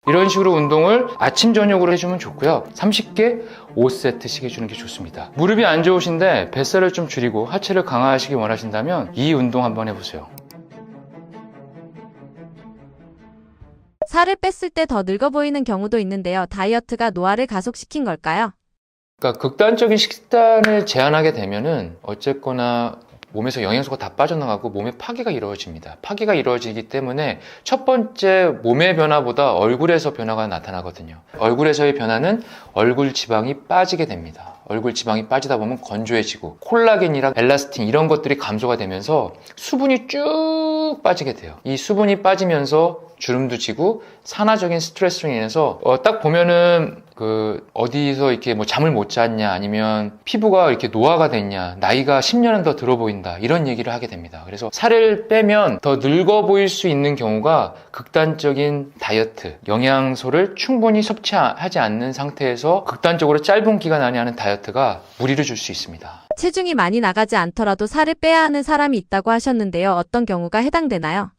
이런 식으로 운동을 아침 저녁으로 해주면 좋고요. 30개 5세트씩 해주는 게 좋습니다. 무릎이 안 좋으신데 뱃살을 좀 줄이고 하체를 강화하시기 원하신다면 이 운동 한번 해보세요. 살을 뺐을 때 더 늙어 보이는 경우도 있는데요. 다이어트가 노화를 가속시킨 걸까요? 그러니까 극단적인 식단을 제한하게 되면은 어쨌거나 몸에서 영양소가 다 빠져나가고 몸의 파괴가 이루어집니다. 파괴가 이루어지기 때문에 첫 번째 몸의 변화보다 얼굴에서 변화가 나타나거든요. 얼굴에서의 변화는 얼굴 지방이 빠지게 됩니다. 얼굴 지방이 빠지다 보면 건조해지고 콜라겐이랑 엘라스틴 이런 것들이 감소가 되면서 수분이 쭉 빠지게 돼요. 이 수분이 빠지면서 주름도 지고 산화적인 스트레스로 인해서 딱 보면은 어디서 이렇게 뭐 잠을 못 잤냐 아니면 피부가 이렇게 노화가 됐냐 나이가 10년은 더 들어 보인다 이런 얘기를 하게 됩니다. 그래서 살을 빼면 더 늙어 보일 수 있는 경우가 극단적인 다이어트 영양소를 충분히 섭취하지 않는 상태에서 극단적으로 짧은 기간 안에 하는 다이어트가 무리를 줄 수 있습니다. 체중이 많이 나가지 않더라도 살을 빼야 하는 사람이 있다고 하셨는데요. 어떤 경우가 해당되나요?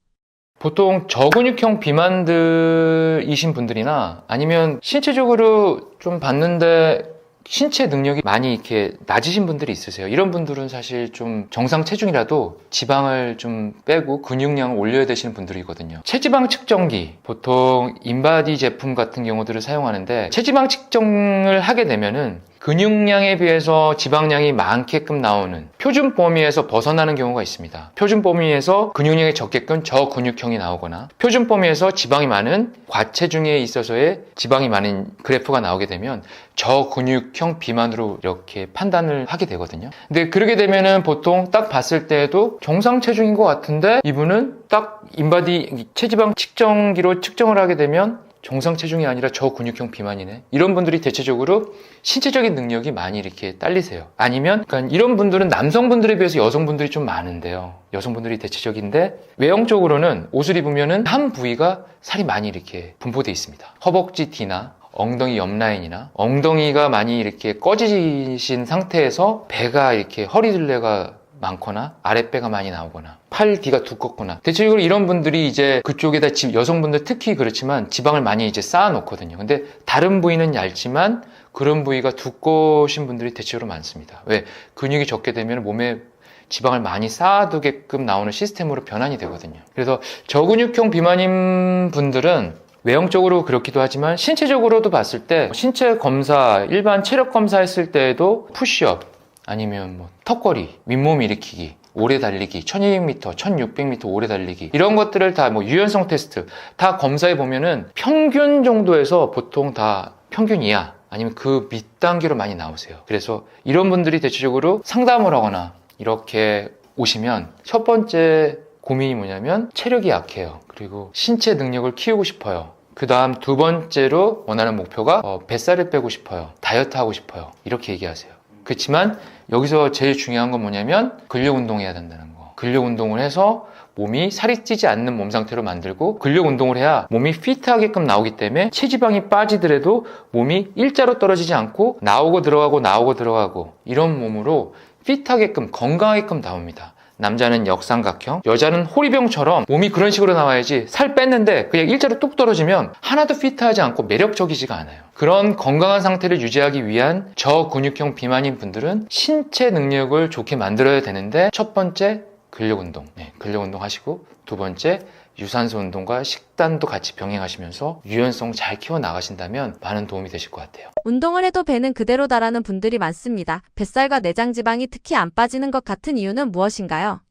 보통 저근육형 비만들이신 분들이나 아니면 신체적으로 좀 봤는데 신체 능력이 많이 이렇게 낮으신 분들이 있으세요. 이런 분들은 사실 좀 정상 체중이라도 지방을 좀 빼고 근육량을 올려야 되시는 분들이거든요. 체지방 측정기, 보통 인바디 제품 같은 경우들을 사용하는데 체지방 측정을 하게 되면은 근육량에 비해서 지방량이 많게끔 나오는 표준 범위에서 벗어나는 경우가 있습니다. 표준 범위에서 근육량이 적게끔 저근육형이 나오거나 표준 범위에서 지방이 많은 과체중에 있어서의 지방이 많은 그래프가 나오게 되면 저근육형 비만으로 이렇게 판단을 하게 되거든요. 근데 그러게 되면은 보통 딱 봤을 때에도 정상 체중인 것 같은데 이분은 딱 인바디 체지방 측정기로 측정을 하게 되면 정상 체중이 아니라 저근육형 비만이네. 이런 분들이 대체적으로 신체적인 능력이 많이 이렇게 딸리세요. 아니면 그러니까 이런 분들은 남성분들에 비해서 여성분들이 좀 많은데요. 여성분들이 대체적인데 외형적으로는 옷을 입으면은 한 부위가 살이 많이 이렇게 분포되어 있습니다. 허벅지 뒤나 엉덩이 옆 라인이나 엉덩이가 많이 이렇게 꺼지신 상태에서 배가 이렇게 허리둘레가 많거나 아랫배가 많이 나오거나 팔 뒤가 두껍거나 대체적으로 이런 분들이 이제 그쪽에다 여성분들 특히 그렇지만 지방을 많이 이제 쌓아 놓거든요. 근데 다른 부위는 얇지만 그런 부위가 두꺼우신 분들이 대체적으로 많습니다. 왜? 근육이 적게 되면 몸에 지방을 많이 쌓아두게끔 나오는 시스템으로 변환이 되거든요. 그래서 저근육형 비만인 분들은 외형적으로 그렇기도 하지만 신체적으로도 봤을 때 신체 검사, 일반 체력 검사 했을 때에도 푸시업 아니면 뭐 턱걸이, 윗몸 일으키기, 오래 달리기, 1200m, 1600m 오래 달리기 이런 것들을 다 뭐 유연성 테스트 다 검사해 보면은 평균 정도에서 보통 다 평균 이하 아니면 그 밑단계로 많이 나오세요. 그래서 이런 분들이 대체적으로 상담을 하거나 이렇게 오시면 첫 번째 고민이 뭐냐면 체력이 약해요. 그리고 신체 능력을 키우고 싶어요. 그 다음 두 번째로 원하는 목표가 뱃살을 빼고 싶어요. 다이어트 하고 싶어요. 이렇게 얘기하세요. 그렇지만 여기서 제일 중요한 건 뭐냐면 근력 운동해야 된다는 거. 근력 운동을 해서 몸이 살이 찌지 않는 몸 상태로 만들고 근력 운동을 해야 몸이 피트하게끔 나오기 때문에 체지방이 빠지더라도 몸이 일자로 떨어지지 않고 나오고 들어가고 이런 몸으로 피트하게끔 건강하게끔 나옵니다. 남자는 역삼각형, 여자는 호리병처럼 몸이 그런 식으로 나와야지 살 뺐는데 그냥 일자로 뚝 떨어지면 하나도 피트하지 않고 매력적이지가 않아요. 그런 건강한 상태를 유지하기 위한 저근육형 비만인 분들은 신체 능력을 좋게 만들어야 되는데 첫 번째 근력 운동, 근력 운동 하시고 두 번째 유산소 운동과 식단도 같이 병행하시면서 유연성 잘 키워 나가신다면 많은 도움이 되실 것 같아요. 운동을 해도 배는 그대로다라는 분들이 많습니다. 뱃살과 내장 지방이 특히 안 빠지는 것 같은 이유는 무엇인가요?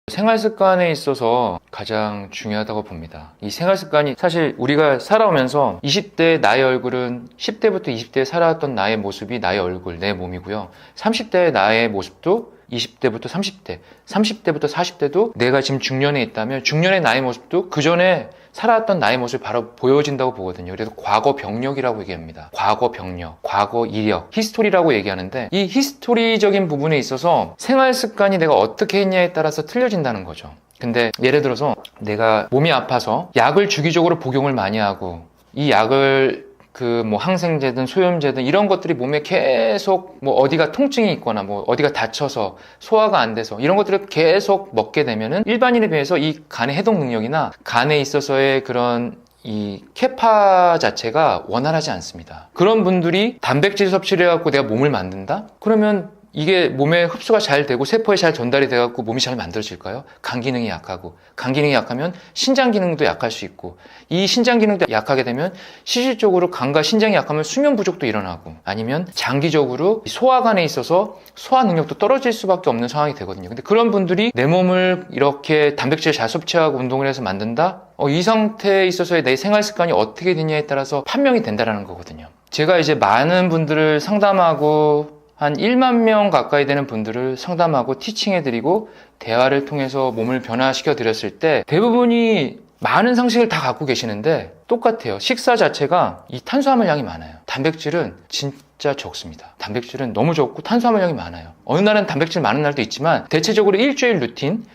생활 습관에 있어서 가장 중요하다고 봅니다. 이 생활 습관이 사실 우리가 살아오면서 20대 나의 얼굴은 10대부터 20대에 살아왔던 나의 모습이 나의 얼굴, 내 몸이고요. 30대의 나의 모습도 20대부터 30대, 30대부터 40대도 내가 지금 중년에 있다면 중년의 나의 모습도 그 전에 살아왔던 나의 모습이 바로 보여진다고 보거든요. 그래서 과거 병력이라고 얘기합니다. 과거 병력, 과거 이력, 히스토리라고 얘기하는데 이 히스토리적인 부분에 있어서 생활 습관이 내가 어떻게 했냐에 따라서 틀려진다는 거죠. 근데 예를 들어서 내가 몸이 아파서 약을 주기적으로 복용을 많이 하고 이 약을 뭐 항생제든 소염제든 이런 것들이 몸에 계속 뭐 어디가 통증이 있거나 뭐 어디가 다쳐서 소화가 안 돼서 이런 것들을 계속 먹게 되면은 일반인에 비해서 이 간의 해독 능력이나 간에 있어서의 그런 이 케파 자체가 원활하지 않습니다. 그런 분들이 단백질 섭취를 해갖고 내가 몸을 만든다? 그러면 이게 몸에 흡수가 잘 되고 세포에 잘 전달이 돼갖고 몸이 잘 만들어질까요? 간 기능이 약하고, 간 기능이 약하면 신장 기능도 약할 수 있고, 이 신장 기능도 약하게 되면 실질적으로 간과 신장이 약하면 수면 부족도 일어나고, 아니면 장기적으로 소화관에 있어서 소화 능력도 떨어질 수밖에 없는 상황이 되거든요. 근데 그런 분들이 내 몸을 이렇게 단백질을 잘 섭취하고 운동을 해서 만든다? 이 상태에 있어서의 내 생활 습관이 어떻게 되냐에 따라서 판명이 된다는 거거든요. 제가 이제 많은 분들을 상담하고 한 1만 명 가까이 되는 분들을 상담하고 티칭해드리고 대화를 통해서 몸을 변화시켜 드렸을 때 대부분이 많은 상식을 다 갖고 계시는데 똑같아요. 식사 자체가 이 탄수화물 양이 많아요. 단백질은 진짜 적습니다. 단백질은 너무 적고 탄수화물 양이 많아요. 어느 날은 단백질 많은 날도 있지만 대체적으로 일주일 루틴,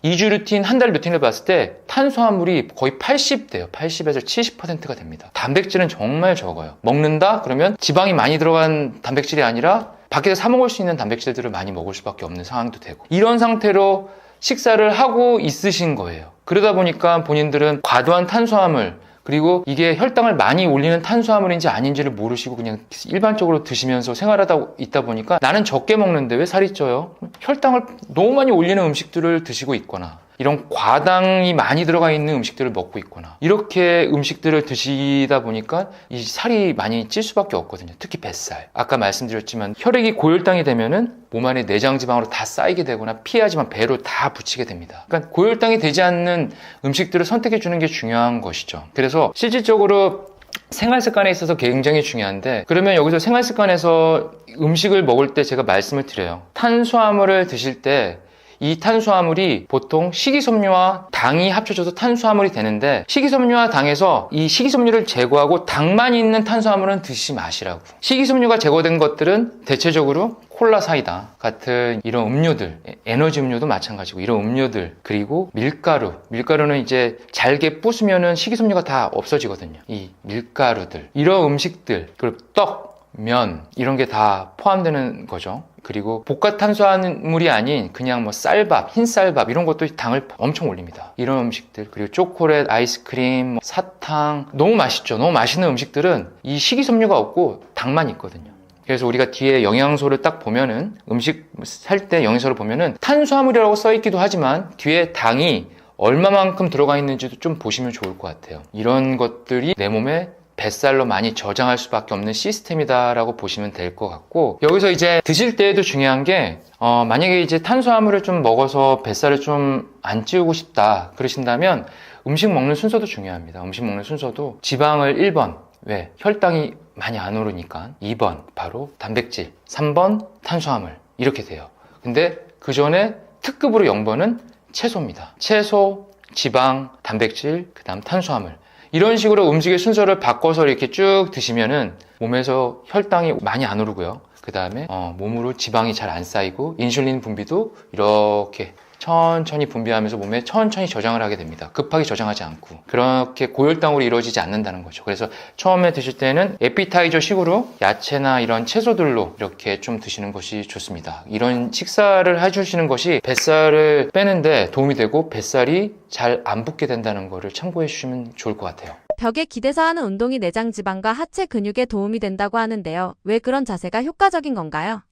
2주 루틴, 한 달 루틴을 봤을 때 탄수화물이 거의 80대요. 80에서 70%가 됩니다. 단백질은 정말 적어요. 먹는다? 그러면 지방이 많이 들어간 단백질이 아니라 밖에서 사 먹을 수 있는 단백질들을 많이 먹을 수밖에 없는 상황도 되고, 이런 상태로 식사를 하고 있으신 거예요. 그러다 보니까 본인들은 과도한 탄수화물, 그리고 이게 혈당을 많이 올리는 탄수화물인지 아닌지를 모르시고 그냥 일반적으로 드시면서 생활하다 있다 보니까 나는 적게 먹는데 왜 살이 쪄요? 혈당을 너무 많이 올리는 음식들을 드시고 있거나, 이런 과당이 많이 들어가 있는 음식들을 먹고 있거나, 이렇게 음식들을 드시다 보니까 이 살이 많이 찔 수밖에 없거든요. 특히 뱃살. 아까 말씀드렸지만 혈액이 고혈당이 되면은 몸 안에 내장 지방으로 다 쌓이게 되거나 피하지만 배로 다 붙이게 됩니다. 그러니까 고혈당이 되지 않는 음식들을 선택해 주는 게 중요한 것이죠. 그래서 실질적으로 생활 습관에 있어서 굉장히 중요한데, 그러면 여기서 생활 습관에서 음식을 먹을 때 제가 말씀을 드려요. 탄수화물을 드실 때 이 탄수화물이 보통 식이섬유와 당이 합쳐져서 탄수화물이 되는데, 식이섬유와 당에서 이 식이섬유를 제거하고 당만 있는 탄수화물은 드시지 마시라고. 식이섬유가 제거된 것들은 대체적으로 콜라, 사이다 같은 이런 음료들, 에너지 음료도 마찬가지고 이런 음료들, 그리고 밀가루는 이제 잘게 부수면은 식이섬유가 다 없어지거든요. 이 밀가루들, 이런 음식들, 그리고 떡, 면, 이런 게 다 포함되는 거죠. 그리고 볶아 탄수화물이 아닌 그냥 뭐 쌀밥, 흰쌀밥, 이런 것도 당을 엄청 올립니다. 이런 음식들, 그리고 초콜릿, 아이스크림, 사탕, 너무 맛있죠. 너무 맛있는 음식들은 이 식이섬유가 없고 당만 있거든요. 그래서 우리가 뒤에 영양소를 딱 보면은, 음식 살 때 영양소를 보면은 탄수화물이라고 써 있기도 하지만 뒤에 당이 얼마만큼 들어가 있는지도 좀 보시면 좋을 것 같아요. 이런 것들이 내 몸에 뱃살로 많이 저장할 수밖에 없는 시스템이다라고 보시면 될 것 같고, 여기서 이제 드실 때에도 중요한 게, 만약에 이제 탄수화물을 좀 먹어서 뱃살을 좀 안 찌우고 싶다 그러신다면 음식 먹는 순서도 중요합니다. 음식 먹는 순서도 지방을 1번, 왜? 혈당이 많이 안 오르니까. 2번 바로 단백질, 3번 탄수화물, 이렇게 돼요. 근데 그 전에 특급으로 0번은 채소입니다. 채소, 지방, 단백질, 그 다음 탄수화물, 이런 식으로 음식의 순서를 바꿔서 이렇게 쭉 드시면은 몸에서 혈당이 많이 안 오르고요. 그 다음에 몸으로 지방이 잘 안 쌓이고 인슐린 분비도 이렇게 천천히 분비하면서 몸에 천천히 저장을 하게 됩니다. 급하게 저장하지 않고. 그렇게 고혈당으로 이루어지지 않는다는 거죠. 그래서 처음에 드실 때는 에피타이저 식으로 야채나 이런 채소들로 이렇게 좀 드시는 것이 좋습니다. 이런 식사를 해주시는 것이 뱃살을 빼는데 도움이 되고 뱃살이 잘 안 붙게 된다는 거를 참고해 주시면 좋을 것 같아요. 벽에 기대서 하는 운동이 내장 지방과 하체 근육에 도움이 된다고 하는데요. 왜 그런 자세가 효과적인 건가요?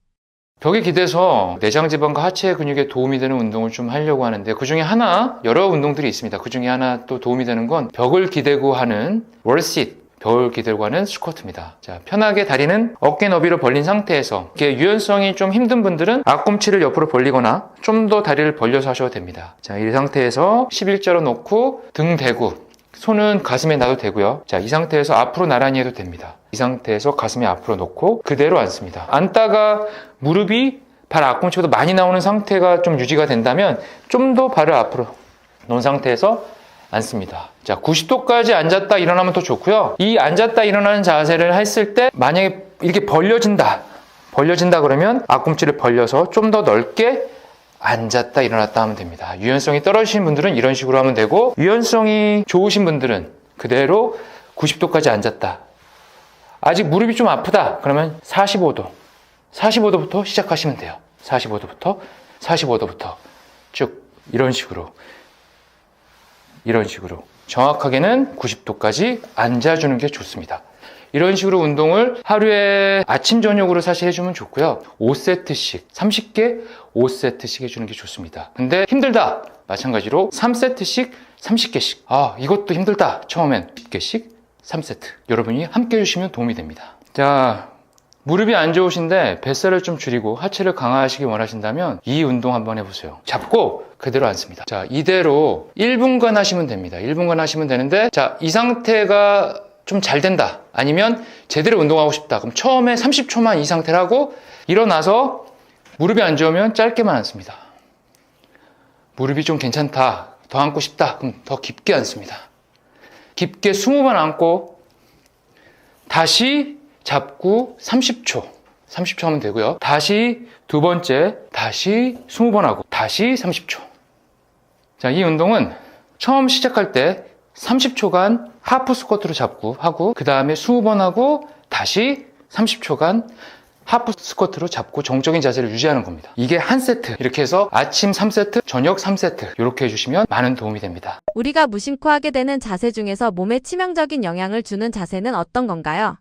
벽에 기대서 내장 지방과 하체 근육에 도움이 되는 운동을 좀 하려고 하는데, 그 중에 하나, 여러 운동들이 있습니다. 그 중에 하나 또 도움이 되는 건 벽을 기대고 하는 월시트, 벽을 기대고 하는 스쿼트입니다. 자, 편하게 다리는 어깨 너비로 벌린 상태에서, 이렇게 유연성이 좀 힘든 분들은 앞꿈치를 옆으로 벌리거나 좀 더 다리를 벌려서 하셔도 됩니다. 자, 이 상태에서 11자로 놓고 등 대고, 손은 가슴에 놔도 되고요. 자, 이 상태에서 앞으로 나란히 해도 됩니다. 이 상태에서 가슴에 앞으로 놓고 그대로 앉습니다. 앉다가 무릎이 발 앞꿈치보다 많이 나오는 상태가 좀 유지가 된다면 좀 더 발을 앞으로 놓은 상태에서 앉습니다. 자, 90도까지 앉았다 일어나면 더 좋고요. 이 앉았다 일어나는 자세를 했을 때 만약에 이렇게 벌려진다 그러면 앞꿈치를 벌려서 좀 더 넓게 앉았다 일어났다 하면 됩니다. 유연성이 떨어지신 분들은 이런 식으로 하면 되고, 유연성이 좋으신 분들은 그대로 90도까지 앉았다. 아직 무릎이 좀 아프다 그러면 45도부터 시작하시면 돼요. 45도부터 쭉 이런 식으로 정확하게는 90도까지 앉아주는 게 좋습니다. 이런 식으로 운동을 하루에 아침 저녁으로 사실 해주면 좋고요. 5세트씩 30개 5세트씩 해주는 게 좋습니다. 근데 힘들다, 마찬가지로 3세트씩 30개씩. 이것도 힘들다, 처음엔 10개씩 3세트. 여러분이 함께 해주시면 도움이 됩니다. 자, 무릎이 안 좋으신데 뱃살을 좀 줄이고 하체를 강화하시기 원하신다면 이 운동 한번 해보세요. 잡고 그대로 앉습니다. 자, 이대로 1분간 하시면 됩니다. 1분간 하시면 되는데, 자, 이 상태가 좀 잘 된다, 아니면 제대로 운동하고 싶다, 그럼 처음에 30초만 이 상태를 하고 일어나서 무릎이 안 좋으면 짧게만 앉습니다. 무릎이 좀 괜찮다, 더 앉고 싶다, 그럼 더 깊게 앉습니다. 깊게 20번 앉고 다시 잡고 30초 하면 되고요. 다시 두 번째, 다시 20번 하고 다시 30초. 자, 이 운동은 처음 시작할 때 30초간 하프 스쿼트로 잡고 하고, 그 다음에 20번 하고 다시 30초간 하프 스쿼트로 잡고 정적인 자세를 유지하는 겁니다. 이게 한 세트. 이렇게 해서 아침 3세트, 저녁 3세트 이렇게 해주시면 많은 도움이 됩니다. 우리가 무심코 하게 되는 자세 중에서 몸에 치명적인 영향을 주는 자세는 어떤 건가요?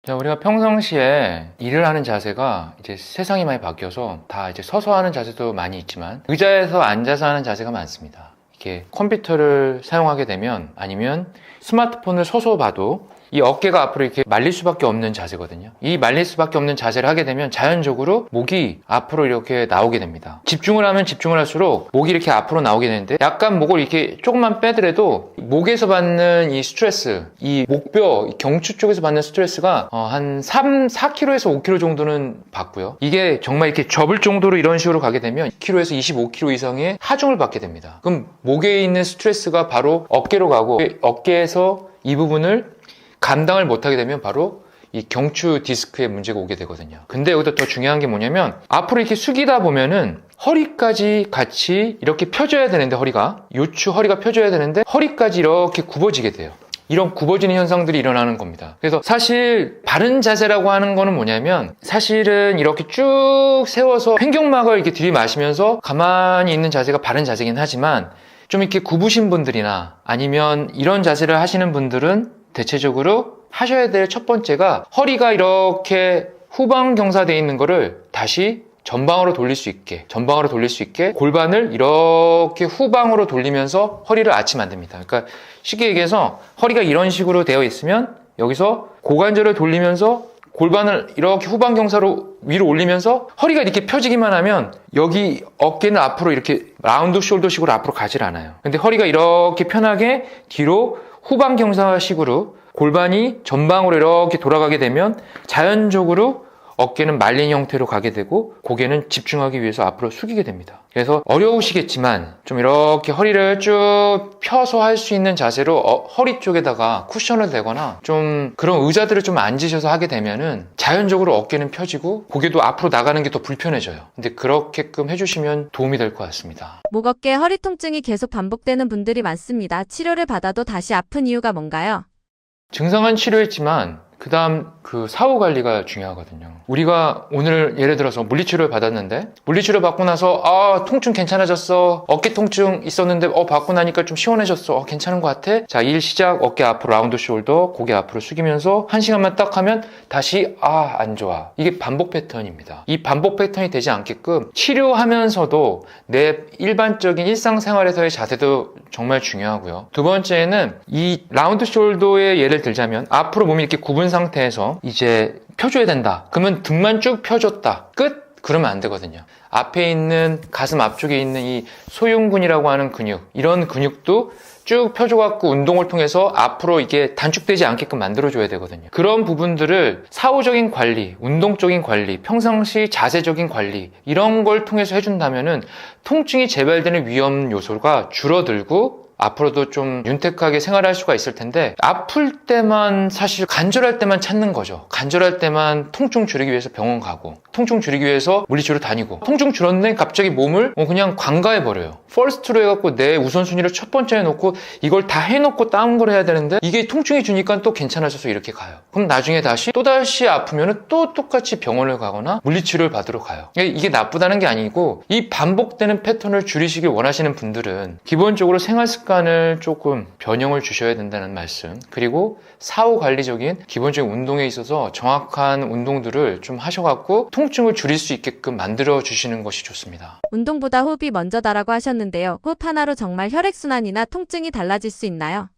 자, 우리가 평상시에 일을 하는 자세가 이제 세상이 많이 바뀌어서 다 이제 서서 하는 자세도 많이 있지만 의자에서 앉아서 하는 자세가 많습니다. 이렇게 컴퓨터를 사용하게 되면, 아니면 스마트폰을 서서 봐도 이 어깨가 앞으로 이렇게 말릴 수밖에 없는 자세거든요. 이 말릴 수밖에 없는 자세를 하게 되면 자연적으로 목이 앞으로 이렇게 나오게 됩니다. 집중을 하면 집중을 할수록 목이 이렇게 앞으로 나오게 되는데, 약간 목을 이렇게 조금만 빼더라도 목에서 받는 이 스트레스, 이 목뼈, 이 경추 쪽에서 받는 스트레스가 한 4kg에서 5kg 정도는 받고요. 이게 정말 이렇게 접을 정도로 이런 식으로 가게 되면 2kg에서 25kg 이상의 하중을 받게 됩니다. 그럼 목에 있는 스트레스가 바로 어깨로 가고, 어깨에서 이 부분을 감당을 못하게 되면 바로 이 경추 디스크에 문제가 오게 되거든요. 근데 여기서 더 중요한 게 뭐냐면, 앞으로 이렇게 숙이다 보면은 허리까지 같이 이렇게 펴져야 되는데, 요추 허리가 펴져야 되는데 허리까지 이렇게 굽어지게 돼요. 이런 굽어지는 현상들이 일어나는 겁니다. 그래서 사실 바른 자세라고 하는 거는 뭐냐면, 사실은 이렇게 쭉 세워서 횡격막을 이렇게 들이마시면서 가만히 있는 자세가 바른 자세긴 하지만, 좀 이렇게 굽으신 분들이나 아니면 이런 자세를 하시는 분들은 대체적으로 하셔야 될 첫 번째가, 허리가 이렇게 후방 경사되어 있는 거를 다시 전방으로 돌릴 수 있게 골반을 이렇게 후방으로 돌리면서 허리를 아치면 안 됩니다. 그러니까 쉽게 얘기해서 허리가 이런 식으로 되어 있으면 여기서 고관절을 돌리면서 골반을 이렇게 후방 경사로 위로 올리면서 허리가 이렇게 펴지기만 하면 여기 어깨는 앞으로 이렇게 라운드 숄더식으로 앞으로 가질 않아요. 근데 허리가 이렇게 편하게 뒤로 후방 경사식으로 골반이 전방으로 이렇게 돌아가게 되면 자연적으로 어깨는 말린 형태로 가게 되고 고개는 집중하기 위해서 앞으로 숙이게 됩니다. 그래서 어려우시겠지만 좀 이렇게 허리를 쭉 펴서 할 수 있는 자세로 허리 쪽에다가 쿠션을 대거나 좀 그런 의자들을 좀 앉으셔서 하게 되면은 자연적으로 어깨는 펴지고 고개도 앞으로 나가는 게 더 불편해져요. 근데 그렇게끔 해주시면 도움이 될 것 같습니다. 목, 어깨, 허리 통증이 계속 반복되는 분들이 많습니다. 치료를 받아도 다시 아픈 이유가 뭔가요? 증상은 치료했지만 그 다음 그 사후 관리가 중요하거든요. 우리가 오늘 예를 들어서 물리치료를 받았는데, 물리치료 받고 나서 통증 괜찮아졌어, 어깨 통증 있었는데 받고 나니까 좀 시원해졌어, 괜찮은 것 같아. 자, 일 시작. 어깨 앞으로 라운드 숄더, 고개 앞으로 숙이면서 1시간만 딱 하면 다시 안 좋아. 이게 반복 패턴입니다. 이 반복 패턴이 되지 않게끔 치료하면서도 내 일반적인 일상생활에서의 자세도 정말 중요하고요. 두 번째는 이 라운드 숄더의 예를 들자면, 앞으로 몸이 이렇게 굽은 상태에서 이제 펴줘야 된다. 그러면 등만 쭉 펴줬다. 끝? 그러면 안 되거든요. 앞에 있는 가슴 앞쪽에 있는 이 소흉근이라고 하는 근육, 이런 근육도 쭉 펴줘갖고 운동을 통해서 앞으로 이게 단축되지 않게끔 만들어줘야 되거든요. 그런 부분들을 사후적인 관리, 운동적인 관리, 평상시 자세적인 관리, 이런 걸 통해서 해준다면은 통증이 재발되는 위험 요소가 줄어들고 앞으로도 좀 윤택하게 생활할 수가 있을 텐데, 아플 때만, 사실 간절할 때만 찾는 거죠. 간절할 때만 통증 줄이기 위해서 병원 가고, 통증 줄이기 위해서 물리치료 다니고, 통증 줄었네 갑자기 몸을 그냥 관가해버려요. 퍼스트로 해갖고 내 우선순위를 첫 번째에 놓고 이걸 다 해놓고 다운 걸 해야 되는데, 이게 통증이 주니까 또 괜찮아져서 이렇게 가요. 그럼 나중에 또다시 아프면 또 똑같이 병원을 가거나 물리치료를 받으러 가요. 이게 나쁘다는 게 아니고, 이 반복되는 패턴을 줄이시길 원하시는 분들은 기본적으로 생활 습관 습관을 조금 변형을 주셔야 된다는 말씀, 그리고 사후 관리적인 기본적인 운동에 있어서 정확한 운동들을 좀 하셔갖고 통증을 줄일 수 있게끔 만들어 주시는 것이 좋습니다. 운동보다 호흡이 먼저다라고 하셨는데요. 호흡 하나로 정말 혈액순환이나 통증이 달라질 수 있나요?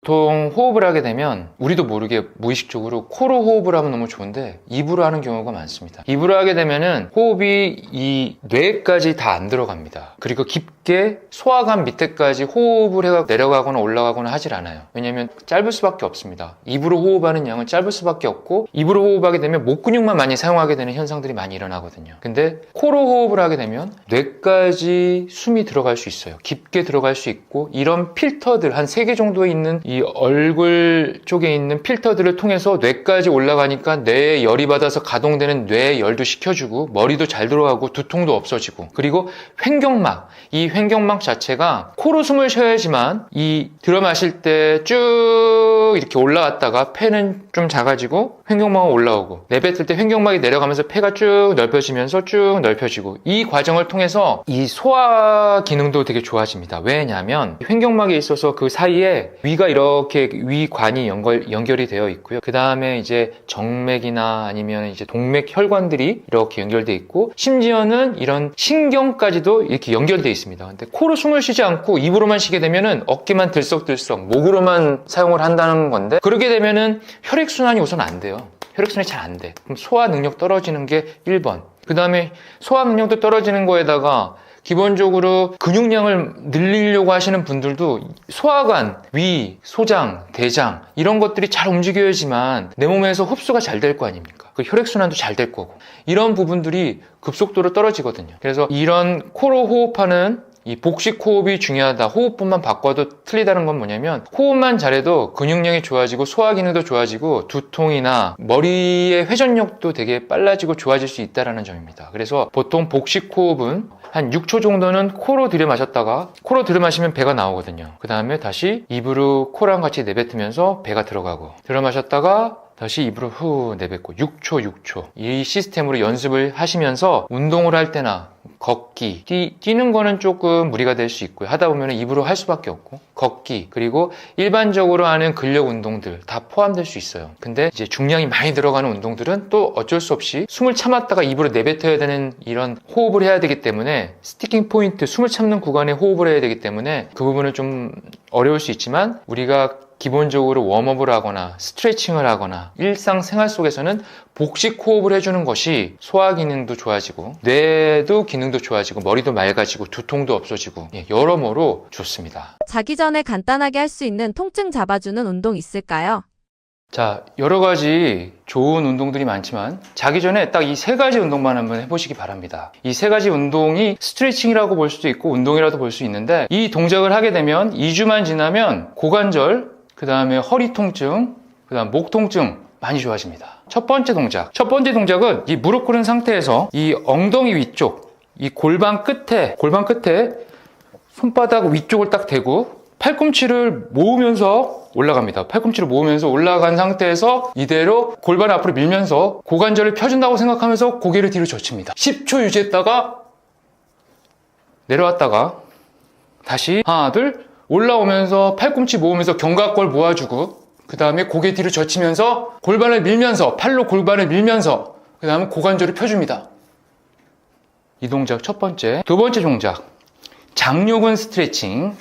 보통 호흡을 하게 되면 우리도 모르게 무의식적으로 코로 호흡을 하면 너무 좋은데 입으로 하는 경우가 많습니다. 입으로 하게 되면은 호흡이 이 뇌까지 다 안 들어갑니다. 그리고 깊게 소화관 밑에까지 호흡을 해가 내려가거나 올라가거나 하질 않아요. 왜냐하면 짧을 수밖에 없습니다. 입으로 호흡하는 양은 짧을 수밖에 없고, 입으로 호흡하게 되면 목 근육만 많이 사용하게 되는 현상들이 많이 일어나거든요. 근데 코로 호흡을 하게 되면 뇌까지 숨이 들어갈 수 있어요. 깊게 들어갈 수 있고, 이런 필터들 한 3개 정도에 있는 이 얼굴 쪽에 있는 필터들을 통해서 뇌까지 올라가니까 뇌에 열이 받아서 가동되는 뇌의 열도 식혀주고, 머리도 잘 들어가고 두통도 없어지고, 그리고 횡격막, 이 횡격막 자체가 코로 숨을 쉬어야지만 이 들어 마실 때 쭉 이렇게 올라갔다가 폐는 좀 작아지고 횡격막은 올라오고, 내뱉을 때 횡격막이 내려가면서 폐가 쭉 넓혀지면서 쭉 넓혀지고, 이 과정을 통해서 이 소화 기능도 되게 좋아집니다. 왜냐하면 횡격막에 있어서 그 사이에 위가 이렇게 위관이 연결이 되어 있고요. 그 다음에 이제 정맥이나 아니면 이제 동맥 혈관들이 이렇게 연결되어 있고, 심지어는 이런 신경까지도 이렇게 연결되어 있습니다. 근데 코로 숨을 쉬지 않고 입으로만 쉬게 되면은 어깨만 들썩들썩 목으로만 사용을 한다는 건데, 그러게 되면은 혈액순환이 우선 안 돼요. 혈액순환이 잘 안 돼. 그럼 소화 능력 떨어지는 게 1번. 그 다음에 소화 능력도 떨어지는 거에다가 기본적으로 근육량을 늘리려고 하시는 분들도 소화관, 위, 소장, 대장 이런 것들이 잘 움직여야지만 내 몸에서 흡수가 잘 될 거 아닙니까? 그 혈액순환도 잘 될 거고, 이런 부분들이 급속도로 떨어지거든요. 그래서 이런 코로 호흡하는 이 복식 호흡이 중요하다. 호흡법만 바꿔도 틀리다는 건 뭐냐면, 호흡만 잘해도 근육량이 좋아지고 소화 기능도 좋아지고 두통이나 머리의 회전력도 되게 빨라지고 좋아질 수 있다는 점입니다. 그래서 보통 복식 호흡은 한 6초 정도는 코로 들이마셨다가, 코로 들이마시면 배가 나오거든요. 그 다음에 다시 입으로 코랑 같이 내뱉으면서 배가 들어가고, 들어마셨다가 다시 입으로 후 내뱉고, 6초 이 시스템으로 연습을 하시면서 운동을 할 때나 걷기, 뛰는 거는 조금 무리가 될 수 있고요. 하다 보면 입으로 할 수밖에 없고, 걷기, 그리고 일반적으로 하는 근력 운동들 다 포함될 수 있어요. 근데 이제 중량이 많이 들어가는 운동들은 또 어쩔 수 없이 숨을 참았다가 입으로 내뱉어야 되는 이런 호흡을 해야 되기 때문에, 스티킹 포인트, 숨을 참는 구간에 호흡을 해야 되기 때문에 그 부분은 좀 어려울 수 있지만, 우리가 기본적으로 웜업을 하거나 스트레칭을 하거나 일상생활 속에서는 복식 호흡을 해주는 것이 소화 기능도 좋아지고 뇌도 기능도 좋아지고 머리도 맑아지고 두통도 없어지고, 여러모로 좋습니다. 자기 전에 간단하게 할 수 있는 통증 잡아주는 운동 있을까요? 자, 여러 가지 좋은 운동들이 많지만 자기 전에 딱 이 3가지 운동만 한번 해보시기 바랍니다. 이 3가지 운동이 스트레칭이라고 볼 수도 있고 운동이라도 볼 수 있는데, 이 동작을 하게 되면 2주만 지나면 고관절, 그 다음에 허리 통증, 그 다음 목 통증 많이 좋아집니다. 첫 번째 동작은 이 무릎 꿇은 상태에서 이 엉덩이 위쪽, 이 골반 끝에 손바닥 위쪽을 딱 대고 팔꿈치를 모으면서 올라갑니다. 팔꿈치를 모으면서 올라간 상태에서 이대로 골반 앞으로 밀면서 고관절을 펴준다고 생각하면서 고개를 뒤로 젖힙니다. 10초 유지했다가 내려왔다가 다시 하나 둘 올라오면서 팔꿈치 모으면서 견갑골 모아주고, 그 다음에 고개 뒤로 젖히면서 골반을 밀면서, 팔로 골반을 밀면서, 그 다음에 고관절을 펴줍니다. 이 동작 첫 번째. 두 번째 동작, 장요근 스트레칭.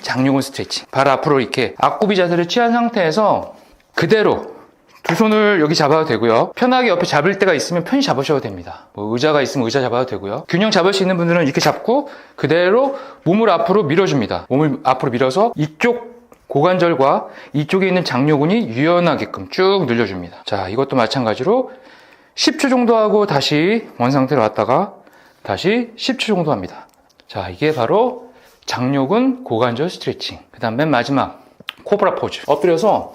발 앞으로 이렇게 앞구비 자세를 취한 상태에서 그대로 두 손을 여기 잡아도 되고요. 편하게 옆에 잡을 때가 있으면 편히 잡으셔도 됩니다. 뭐 의자가 있으면 의자 잡아도 되고요. 균형 잡을 수 있는 분들은 이렇게 잡고 그대로 몸을 앞으로 밀어줍니다. 몸을 앞으로 밀어서 이쪽 고관절과 이쪽에 있는 장요근이 유연하게끔 쭉 늘려줍니다. 자, 이것도 마찬가지로 10초 정도 하고 다시 원상태로 왔다가 다시 10초 정도 합니다. 자, 이게 바로 장요근 고관절 스트레칭. 그 다음 맨 마지막 코브라 포즈. 엎드려서,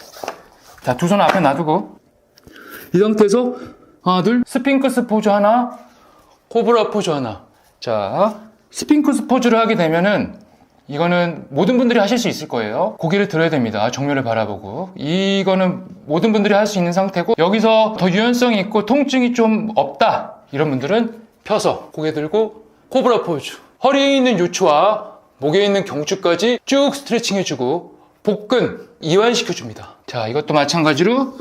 자, 두 손 앞에 놔두고 이 상태에서 하나 둘 스핑크스 포즈 하나, 코브라 포즈 하나. 자, 스핑크스 포즈를 하게 되면은 이거는 모든 분들이 하실 수 있을 거예요. 고개를 들어야 됩니다. 정면을 바라보고. 이거는 모든 분들이 할 수 있는 상태고, 여기서 더 유연성이 있고 통증이 좀 없다 이런 분들은 펴서 고개 들고 코브라 포즈. 허리에 있는 요추와 목에 있는 경추까지 쭉 스트레칭 해주고 복근 이완시켜줍니다. 자, 이것도 마찬가지로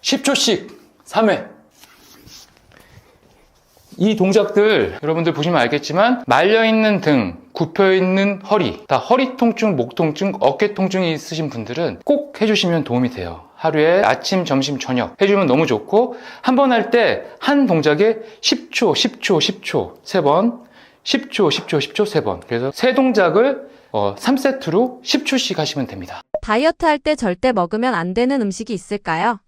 10초씩 3회. 이 동작들 여러분들 보시면 알겠지만 말려있는 등, 굽혀있는 허리, 다 허리 통증, 목 통증, 어깨 통증이 있으신 분들은 꼭 해주시면 도움이 돼요. 하루에 아침, 점심, 저녁 해주면 너무 좋고, 한 번 할 때 한 동작에 10초, 10초, 10초 3번, 10초, 10초, 10초 3번. 그래서 세 동작을 3세트로 10초씩 하시면 됩니다. 다이어트 할 때 절대 먹으면 안 되는 음식이 있을까요?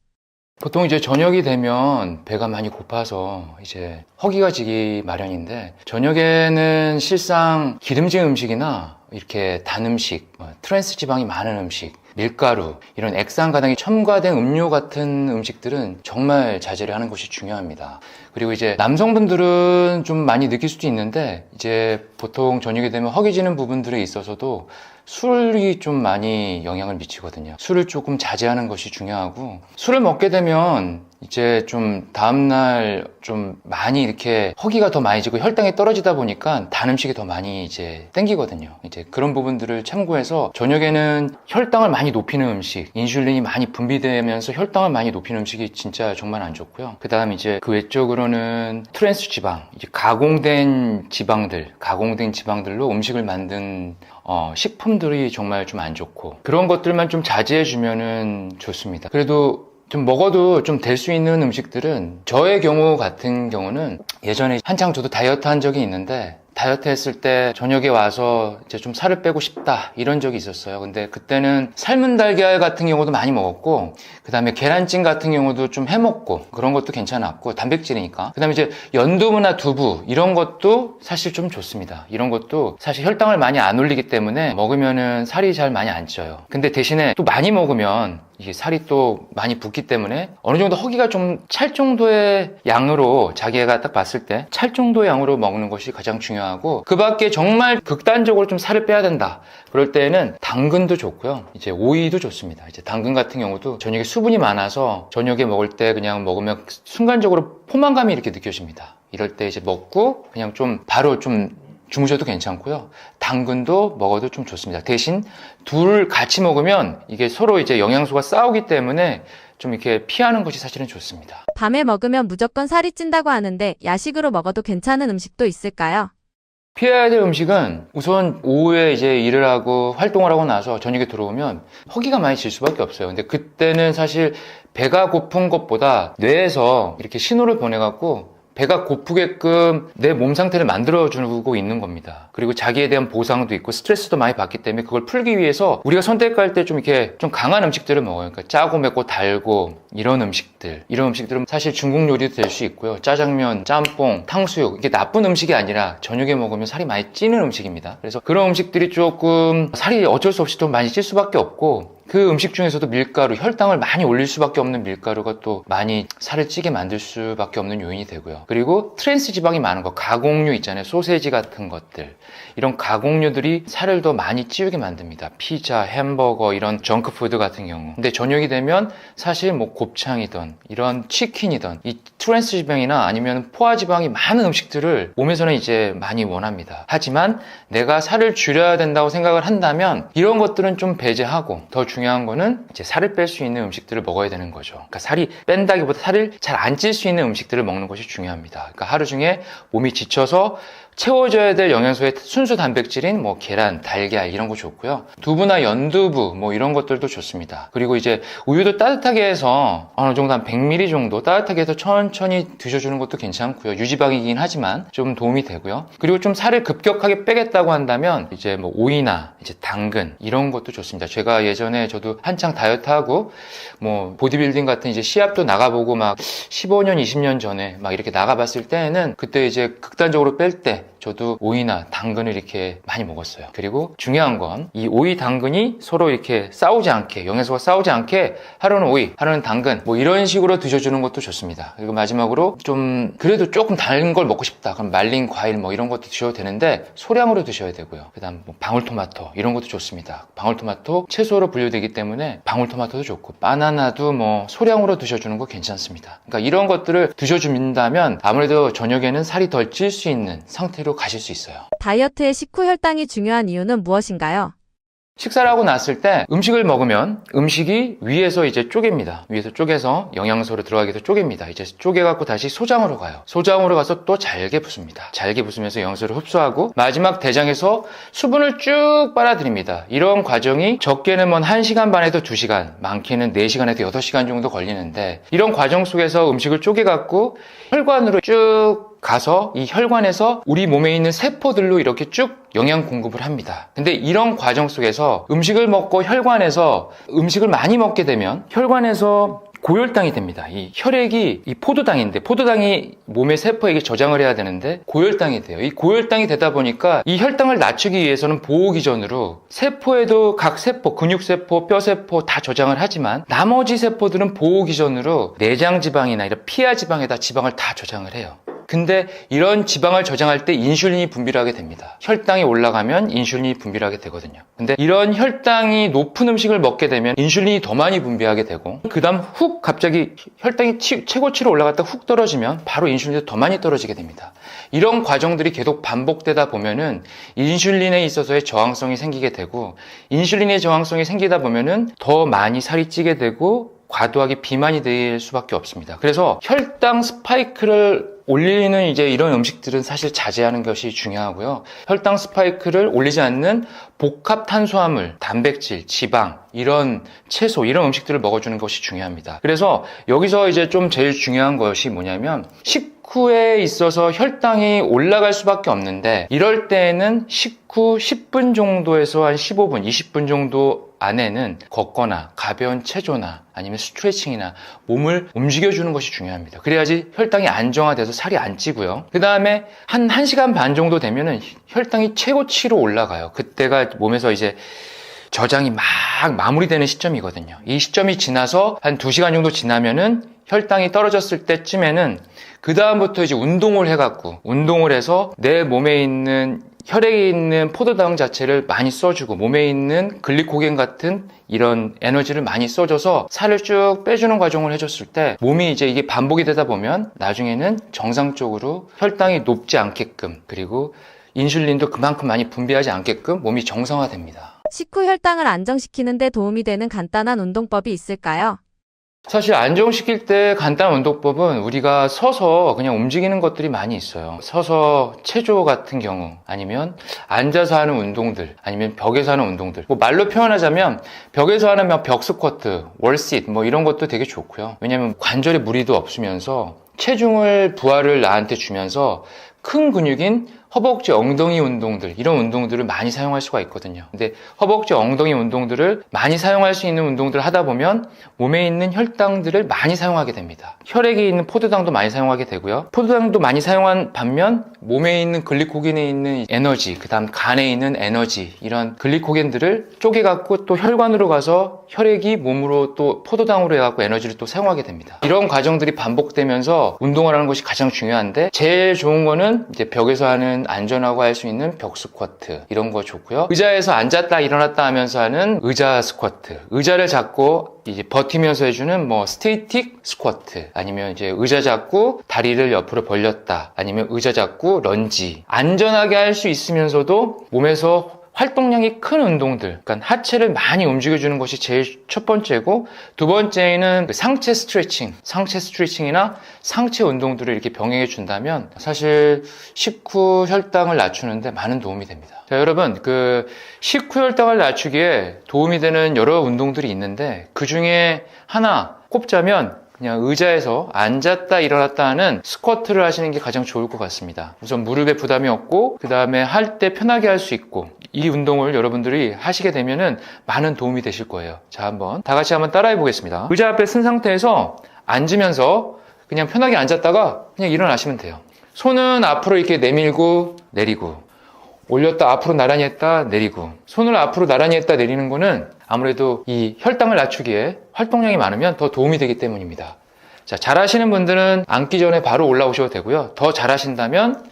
보통 이제 저녁이 되면 배가 많이 고파서 이제 허기가 지기 마련인데, 저녁에는 실상 기름진 음식이나 이렇게 단 음식, 트랜스 지방이 많은 음식, 밀가루, 이런 액상가당이 첨가된 음료 같은 음식들은 정말 자제를 하는 것이 중요합니다. 그리고 이제 남성분들은 좀 많이 느낄 수도 있는데, 이제 보통 저녁이 되면 허기지는 부분들에 있어서도 술이 좀 많이 영향을 미치거든요. 술을 조금 자제하는 것이 중요하고, 술을 먹게 되면 이제 좀 다음날 좀 많이 이렇게 허기가 더 많이 지고 혈당이 떨어지다 보니까 단 음식이 더 많이 이제 땡기거든요. 이제 그런 부분들을 참고해서 저녁에는 혈당을 많이 높이는 음식, 인슐린이 많이 분비되면서 혈당을 많이 높이는 음식이 진짜 정말 안 좋고요. 그 다음 이제 그 외적으로는 트랜스 지방, 이제 가공된 지방들로 음식을 만든 식품들이 정말 좀 안 좋고, 그런 것들만 좀 자제해 주면은 좋습니다. 그래도 좀 먹어도 좀 될 수 있는 음식들은, 저의 경우 같은 경우는 예전에 한창 저도 다이어트 한 적이 있는데, 다이어트 했을 때 저녁에 와서 이제 좀 살을 빼고 싶다 이런 적이 있었어요. 근데 그때는 삶은 달걀 같은 경우도 많이 먹었고, 그 다음에 계란찜 같은 경우도 좀 해먹고, 그런 것도 괜찮았고, 단백질이니까. 그 다음에 이제 연두부나 두부 이런 것도 사실 좀 좋습니다. 이런 것도 사실 혈당을 많이 안 올리기 때문에 먹으면은 살이 잘 많이 안 쪄요. 근데 대신에 또 많이 먹으면 이게 살이 또 많이 붓기 때문에 어느 정도 허기가 좀 찰 정도의 양으로, 자기가 딱 봤을 때 찰 정도의 양으로 먹는 것이 가장 중요하고, 그 밖에 정말 극단적으로 좀 살을 빼야 된다 그럴 때에는 당근도 좋고요, 이제 오이도 좋습니다. 이제 당근 같은 경우도 저녁에 수분이 많아서 저녁에 먹을 때 그냥 먹으면 순간적으로 포만감이 이렇게 느껴집니다. 이럴 때 이제 먹고 그냥 좀 바로 좀 주무셔도 괜찮고요. 당근도 먹어도 좀 좋습니다. 대신 둘 같이 먹으면 이게 서로 이제 영양소가 싸우기 때문에 좀 이렇게 피하는 것이 사실은 좋습니다. 밤에 먹으면 무조건 살이 찐다고 하는데 야식으로 먹어도 괜찮은 음식도 있을까요? 피해야 될 음식은, 우선 오후에 이제 일을 하고 활동을 하고 나서 저녁에 들어오면 허기가 많이 질 수밖에 없어요. 근데 그때는 사실 배가 고픈 것보다 뇌에서 이렇게 신호를 보내갖고 배가 고프게끔 내 몸 상태를 만들어주고 있는 겁니다. 그리고 자기에 대한 보상도 있고 스트레스도 많이 받기 때문에 그걸 풀기 위해서 우리가 선택할 때 좀 이렇게 좀 강한 음식들을 먹어요. 그러니까 짜고 맵고 달고 이런 음식들은 사실 중국 요리도 될 수 있고요. 짜장면, 짬뽕, 탕수육, 이게 나쁜 음식이 아니라 저녁에 먹으면 살이 많이 찌는 음식입니다. 그래서 그런 음식들이 조금 살이 어쩔 수 없이 좀 많이 찔 수밖에 없고, 그 음식 중에서도 밀가루, 혈당을 많이 올릴 수밖에 없는 밀가루가 또 많이 살을 찌게 만들 수밖에 없는 요인이 되고요. 그리고 트랜스 지방이 많은 거, 가공류 있잖아요. 소세지 같은 것들, 이런 가공류들이 살을 더 많이 찌우게 만듭니다. 피자, 햄버거, 이런 정크푸드 같은 경우. 근데 저녁이 되면 사실 뭐 곱창이든 이런 치킨이든 이 트랜스 지방이나 아니면 포화 지방이 많은 음식들을 몸에서는 이제 많이 원합니다. 하지만 내가 살을 줄여야 된다고 생각을 한다면 이런 것들은 좀 배제하고, 더 중요한 거는 이제 살을 뺄 수 있는 음식들을 먹어야 되는 거죠. 그러니까 살이 뺀다기보다 살을 잘 안 찔 수 있는 음식들을 먹는 것이 중요합니다. 그러니까 하루 중에 몸이 지쳐서 채워져야 될 영양소의 순수 단백질인 뭐 계란, 달걀 이런 거 좋고요. 두부나 연두부 뭐 이런 것들도 좋습니다. 그리고 이제 우유도 따뜻하게 해서 어느 정도 한 100ml 정도 따뜻하게 해서 천천히 드셔주는 것도 괜찮고요. 유지방이긴 하지만 좀 도움이 되고요. 그리고 좀 살을 급격하게 빼겠다고 한다면 이제 뭐 오이나 이제 당근 이런 것도 좋습니다. 제가 예전에 저도 한창 다이어트하고 뭐 보디빌딩 같은 이제 시합도 나가보고 막 15년, 20년 전에 막 이렇게 나가봤을 때는 그때 이제 극단적으로 뺄 때 저도 오이나 당근을 이렇게 많이 먹었어요. 그리고 중요한 건 이 오이, 당근이 서로 이렇게 싸우지 않게, 영양소가 싸우지 않게 하루는 오이, 하루는 당근 뭐 이런 식으로 드셔주는 것도 좋습니다. 그리고 마지막으로 좀 그래도 조금 단 걸 먹고 싶다 그럼 말린 과일 뭐 이런 것도 드셔도 되는데 소량으로 드셔야 되고요. 그 다음 뭐 방울토마토 이런 것도 좋습니다. 방울토마토 채소로 분류되기 때문에 방울토마토도 좋고, 바나나도 뭐 소량으로 드셔주는 거 괜찮습니다. 그러니까 이런 것들을 드셔준다면 아무래도 저녁에는 살이 덜 찔 수 있는 상태로 스트레스로 가실 수 있어요. 다이어트에 식후 혈당이 중요한 이유는 무엇인가요? 식사를 하고 났을 때 음식을 먹으면 음식이 위에서 이제 쪼갭니다. 위에서 쪼개서 영양소로 들어가기 위해서 쪼갭니다. 이제 쪼개갖고 다시 소장으로 가요. 소장으로 가서 또 잘게 부습니다. 잘게 부수면서 영양소를 흡수하고 마지막 대장에서 수분을 쭉 빨아들입니다. 이런 과정이 적게는 뭐 1시간 반에서 2시간, 많게는 4시간에서 6시간 정도 걸리는데 이런 과정 속에서 음식을 쪼개갖고 혈관으로 쭉 가서 이 혈관에서 우리 몸에 있는 세포들로 이렇게 쭉 영양 공급을 합니다. 근데 이런 과정 속에서 음식을 먹고 혈관에서 음식을 많이 먹게 되면 혈관에서 고혈당이 됩니다. 이 혈액이 이 포도당인데 포도당이 몸의 세포에게 저장을 해야 되는데 고혈당이 돼요. 이 고혈당이 되다 보니까 이 혈당을 낮추기 위해서는 보호기전으로 세포에도 각 세포, 근육세포, 뼈세포 다 저장을 하지만 나머지 세포들은 보호기전으로 내장지방이나 이런 피하지방에다 지방을 다 저장을 해요. 근데 이런 지방을 저장할 때 인슐린이 분비를 하게 됩니다. 혈당이 올라가면 인슐린이 분비를 하게 되거든요. 근데 이런 혈당이 높은 음식을 먹게 되면 인슐린이 더 많이 분비하게 되고 그 다음 훅 갑자기 혈당이 최고치로 올라갔다 훅 떨어지면 바로 인슐린이 더 많이 떨어지게 됩니다. 이런 과정들이 계속 반복되다 보면은 인슐린에 있어서의 저항성이 생기게 되고 인슐린의 저항성이 생기다 보면은 더 많이 살이 찌게 되고 과도하게 비만이 될 수밖에 없습니다. 그래서 혈당 스파이크를 올리는 이제 이런 음식들은 사실 자제하는 것이 중요하고요. 혈당 스파이크를 올리지 않는 복합 탄수화물, 단백질, 지방, 이런 채소, 이런 음식들을 먹어주는 것이 중요합니다. 그래서 여기서 이제 좀 제일 중요한 것이 뭐냐면 식후에 있어서 혈당이 올라갈 수밖에 없는데 이럴 때에는 식후 10분 정도에서 한 15분, 20분 정도 안에는 걷거나 가벼운 체조나 아니면 스트레칭이나 몸을 움직여주는 것이 중요합니다. 그래야지 혈당이 안정화돼서 살이 안 찌고요. 그 다음에 한 1시간 반 정도 되면은 혈당이 최고치로 올라가요. 그때가 몸에서 이제 저장이 막 마무리되는 시점이거든요. 이 시점이 지나서 한 2시간 정도 지나면은 혈당이 떨어졌을 때쯤에는 그 다음부터 이제 운동을 해서 내 몸에 있는 혈액에 있는 포도당 자체를 많이 써주고 몸에 있는 글리코겐 같은 이런 에너지를 많이 써줘서 살을 쭉 빼주는 과정을 해줬을 때 몸이 이제 이게 반복이 되다 보면 나중에는 정상적으로 혈당이 높지 않게끔 그리고 인슐린도 그만큼 많이 분비하지 않게끔 몸이 정상화됩니다. 식후 혈당을 안정시키는 데 도움이 되는 간단한 운동법이 있을까요? 사실 안정시킬 때 간단한 운동법은 우리가 서서 그냥 움직이는 것들이 많이 있어요. 서서 체조 같은 경우 아니면 앉아서 하는 운동들 아니면 벽에서 하는 운동들 뭐 말로 표현하자면 벽에서 하는 벽 스쿼트, 월sit 뭐 이런 것도 되게 좋고요. 왜냐면 관절에 무리도 없으면서 체중을 부하를 나한테 주면서 큰 근육인 허벅지 엉덩이 운동들 이런 운동들을 많이 사용할 수가 있거든요. 근데 허벅지 엉덩이 운동들을 많이 사용할 수 있는 운동들을 하다 보면 몸에 있는 혈당들을 많이 사용하게 됩니다. 혈액에 있는 포도당도 많이 사용하게 되고요. 포도당도 많이 사용한 반면 몸에 있는 글리코겐에 있는 에너지 그 다음 간에 있는 에너지 이런 글리코겐들을 쪼개갖고 또 혈관으로 가서 혈액이 몸으로 또 포도당으로 해갖고 에너지를 또 사용하게 됩니다. 이런 과정들이 반복되면서 운동을 하는 것이 가장 중요한데 제일 좋은 거는 이제 벽에서 하는 안전하고 할 수 있는 벽 스쿼트 이런 거 좋고요. 의자에서 앉았다 일어났다 하면서 하는 의자 스쿼트 의자를 잡고 이제 버티면서 해주는 뭐 스테이틱 스쿼트 아니면 이제 의자 잡고 다리를 옆으로 벌렸다 아니면 의자 잡고 런지 안전하게 할 수 있으면서도 몸에서 활동량이 큰 운동들, 그러니까 하체를 많이 움직여주는 것이 제일 첫 번째고 두 번째는 상체 스트레칭이나 상체 운동들을 이렇게 병행해 준다면 사실 식후 혈당을 낮추는데 많은 도움이 됩니다. 자, 여러분 식후 혈당을 낮추기에 도움이 되는 여러 운동들이 있는데 그 중에 하나 꼽자면 그냥 의자에서 앉았다 일어났다 하는 스쿼트를 하시는 게 가장 좋을 것 같습니다. 우선 무릎에 부담이 없고 그 다음에 할 때 편하게 할 수 있고 이 운동을 여러분들이 하시게 되면은 많은 도움이 되실 거예요. 자, 다 같이 한번 따라해 보겠습니다. 의자 앞에 쓴 상태에서 앉으면서 그냥 편하게 앉았다가 그냥 일어나시면 돼요. 손은 앞으로 이렇게 내밀고 내리고 올렸다 앞으로 나란히 했다 내리고 손을 앞으로 나란히 했다 내리는 거는 아무래도 이 혈당을 낮추기에 활동량이 많으면 더 도움이 되기 때문입니다. 자, 잘하시는 분들은 앉기 전에 바로 올라오셔도 되고요. 더 잘하신다면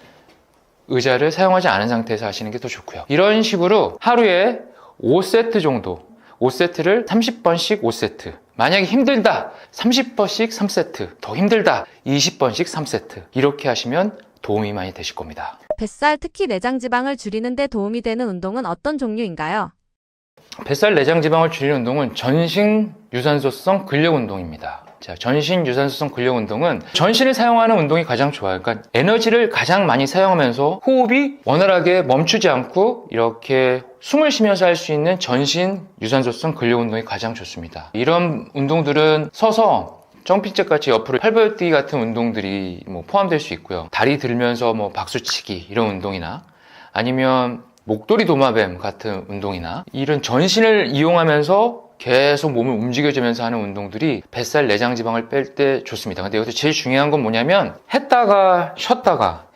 의자를 사용하지 않은 상태에서 하시는 게 더 좋고요. 이런 식으로 하루에 5세트 정도 5세트를 30번씩 5세트 만약에 힘들다 30번씩 3세트 더 힘들다 20번씩 3세트 이렇게 하시면 도움이 많이 되실 겁니다. 뱃살, 특히 내장 지방을 줄이는 데 도움이 되는 운동은 어떤 종류인가요? 뱃살 내장 지방을 줄이는 운동은 전신 유산소성 근력 운동입니다. 자, 전신 유산소성 근력 운동은 전신을 사용하는 운동이 가장 좋아요. 그러니까 에너지를 가장 많이 사용하면서 호흡이 원활하게 멈추지 않고 이렇게 숨을 쉬면서 할 수 있는 전신 유산소성 근력 운동이 가장 좋습니다. 이런 운동들은 서서 점핑잭 같이 옆으로 팔벌뛰기 같은 운동들이 포함될 수 있고요. 다리 들면서 박수치기 이런 운동이나 아니면 목도리 도마뱀 같은 운동이나 이런 전신을 이용하면서 계속 몸을 움직여주면서 하는 운동들이 뱃살 내장 지방을 뺄 때 좋습니다. 근데 여기서 제일 중요한 건 뭐냐면 했다가 쉬었다가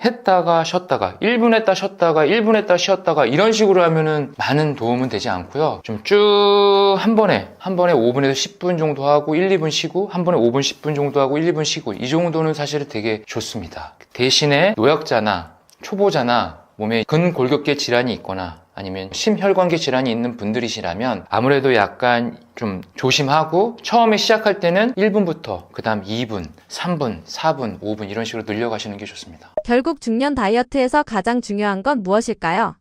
1분 했다 쉬었다가 1분 했다 쉬었다가 이런 식으로 하면은 많은 도움은 되지 않고요. 좀 쭉 한 번에 5분에서 10분 정도 하고 1, 2분 쉬고 한 번에 5분, 10분 정도 하고 1, 2분 쉬고 이 정도는 사실은 되게 좋습니다. 대신에 노약자나 초보자나 몸에 근골격계 질환이 있거나 아니면 심혈관계 질환이 있는 분들이시라면 아무래도 약간 좀 조심하고 처음에 시작할 때는 1분부터 그 다음 2분, 3분, 4분, 5분 이런 식으로 늘려가시는 게 좋습니다. 결국 중년 다이어트에서 가장 중요한 건 무엇일까요?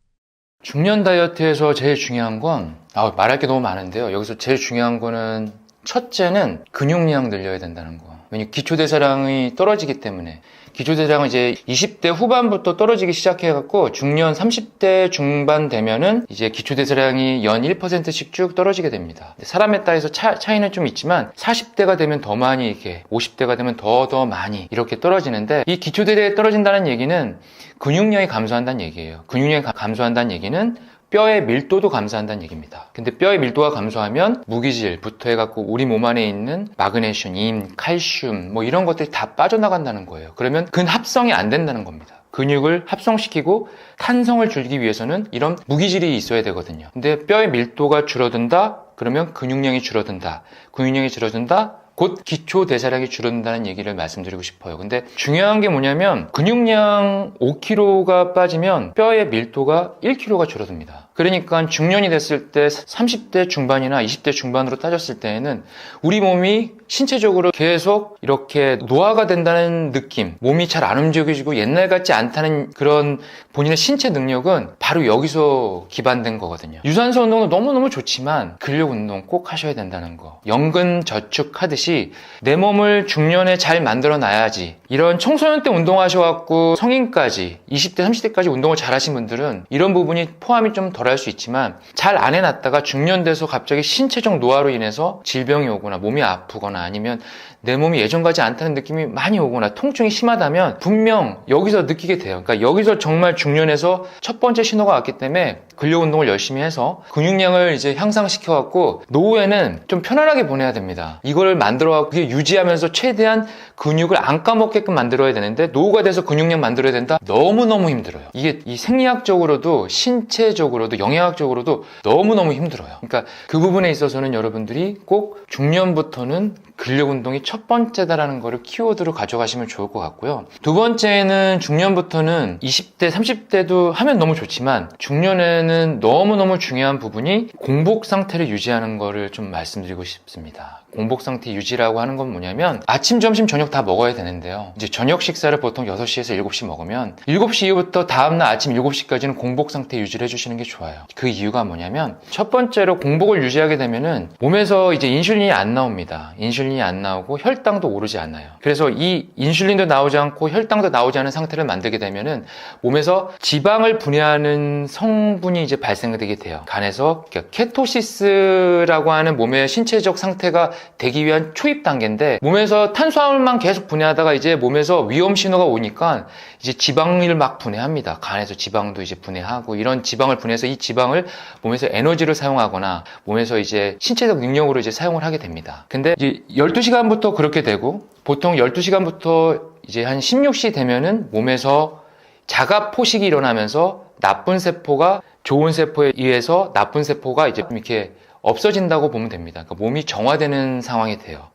중년 다이어트에서 제일 중요한 건 말할 게 너무 많은데요. 여기서 제일 중요한 거는 첫째는 근육량 늘려야 된다는 거. 왜냐면 기초대사량이 떨어지기 때문에 기초대사량은 이제 20대 후반부터 떨어지기 시작해갖고 중년 30대 중반 되면은 이제 기초대사량이 연 1%씩 쭉 떨어지게 됩니다. 사람에 따라서 차이는 좀 있지만 40대가 되면 더 많이 이렇게 50대가 되면 더 많이 이렇게 떨어지는데 이 기초대사량이 떨어진다는 얘기는 근육량이 감소한다는 얘기예요. 근육량이 감소한다는 얘기는 뼈의 밀도도 감소한다는 얘기입니다. 근데 뼈의 밀도가 감소하면 무기질부터 해갖고 우리 몸 안에 있는 마그네슘, 임, 칼슘 이런 것들이 다 빠져나간다는 거예요. 그러면 근합성이 안 된다는 겁니다. 근육을 합성시키고 탄성을 줄이기 위해서는 이런 무기질이 있어야 되거든요. 근데 뼈의 밀도가 줄어든다? 그러면 근육량이 줄어든다. 근육량이 줄어든다? 곧 기초 대사량이 줄어든다는 얘기를 말씀드리고 싶어요. 근데 중요한 게 뭐냐면 근육량 5kg가 빠지면 뼈의 밀도가 1kg가 줄어듭니다. 그러니까 중년이 됐을 때 30대 중반이나 20대 중반으로 따졌을 때에는 우리 몸이 신체적으로 계속 이렇게 노화가 된다는 느낌, 몸이 잘 안 움직여지고 옛날 같지 않다는 그런 본인의 신체 능력은 바로 여기서 기반된 거거든요. 유산소 운동은 너무너무 좋지만 근력 운동 꼭 하셔야 된다는 거. 연근 저축하듯이 내 몸을 중년에 잘 만들어 놔야지. 이런 청소년 때 운동하셔갖고 성인까지 20대 30대까지 운동을 잘 하신 분들은 이런 부분이 포함이 좀 덜 할 수 있지만 잘 안 해놨다가 중년 돼서 갑자기 신체적 노화로 인해서 질병이 오거나 몸이 아프거나 아니면 내 몸이 예전 같지 않다는 느낌이 많이 오거나 통증이 심하다면 분명 여기서 느끼게 돼요. 그러니까 여기서 정말 중년에서 첫 번째 신호가 왔기 때문에 근력 운동을 열심히 해서 근육량을 이제 향상시켜 갖고 노후에는 좀 편안하게 보내야 됩니다. 이걸 만들어 갖고 그게 유지하면서 최대한 근육을 안 까먹게끔 만들어야 되는데 노후가 돼서 근육량 만들어야 된다? 너무너무 힘들어요. 이게 이 생리학적으로도 신체적으로도 영양학적으로도 너무너무 힘들어요. 그러니까 그 부분에 있어서는 여러분들이 꼭 중년부터는 근력 운동이 첫 번째다라는 거를 키워드로 가져가시면 좋을 것 같고요. 두 번째는 중년부터는 20대, 30대도 하면 너무 좋지만 중년에는 너무너무 중요한 부분이 공복 상태를 유지하는 거를 좀 말씀드리고 싶습니다. 공복 상태 유지라고 하는 건 뭐냐면 아침, 점심, 저녁 다 먹어야 되는데요. 이제 저녁 식사를 보통 6시에서 7시 먹으면 7시 이후부터 다음날 아침 7시까지는 공복 상태 유지를 해주시는 게 좋아요. 그 이유가 뭐냐면 첫 번째로 공복을 유지하게 되면은 몸에서 이제 인슐린이 안 나옵니다. 인슐린이 안 나오고 혈당도 오르지 않아요. 그래서 이 인슐린도 나오지 않고 혈당도 나오지 않은 상태를 만들게 되면은 몸에서 지방을 분해하는 성분이 이제 발생되게 돼요. 간에서 케토시스라고 하는 몸의 신체적 상태가 되기 위한 초입 단계인데 몸에서 탄수화물만 계속 분해하다가 이제 몸에서 위험 신호가 오니까 이제 지방을 막 분해합니다. 간에서 지방도 이제 분해하고 이런 지방을 분해해서 이 지방을 몸에서 에너지를 사용하거나 몸에서 이제 신체적 능력으로 이제 사용을 하게 됩니다. 근데 이제 12시간부터 그렇게 되고 보통 12시간부터 이제 한 16시 되면은 몸에서 자가 포식이 일어나면서 나쁜 세포가 좋은 세포에 의해서 나쁜 세포가 이제 이렇게 없어진다고 보면 됩니다. 그러니까 몸이 정화되는 상황이 돼요.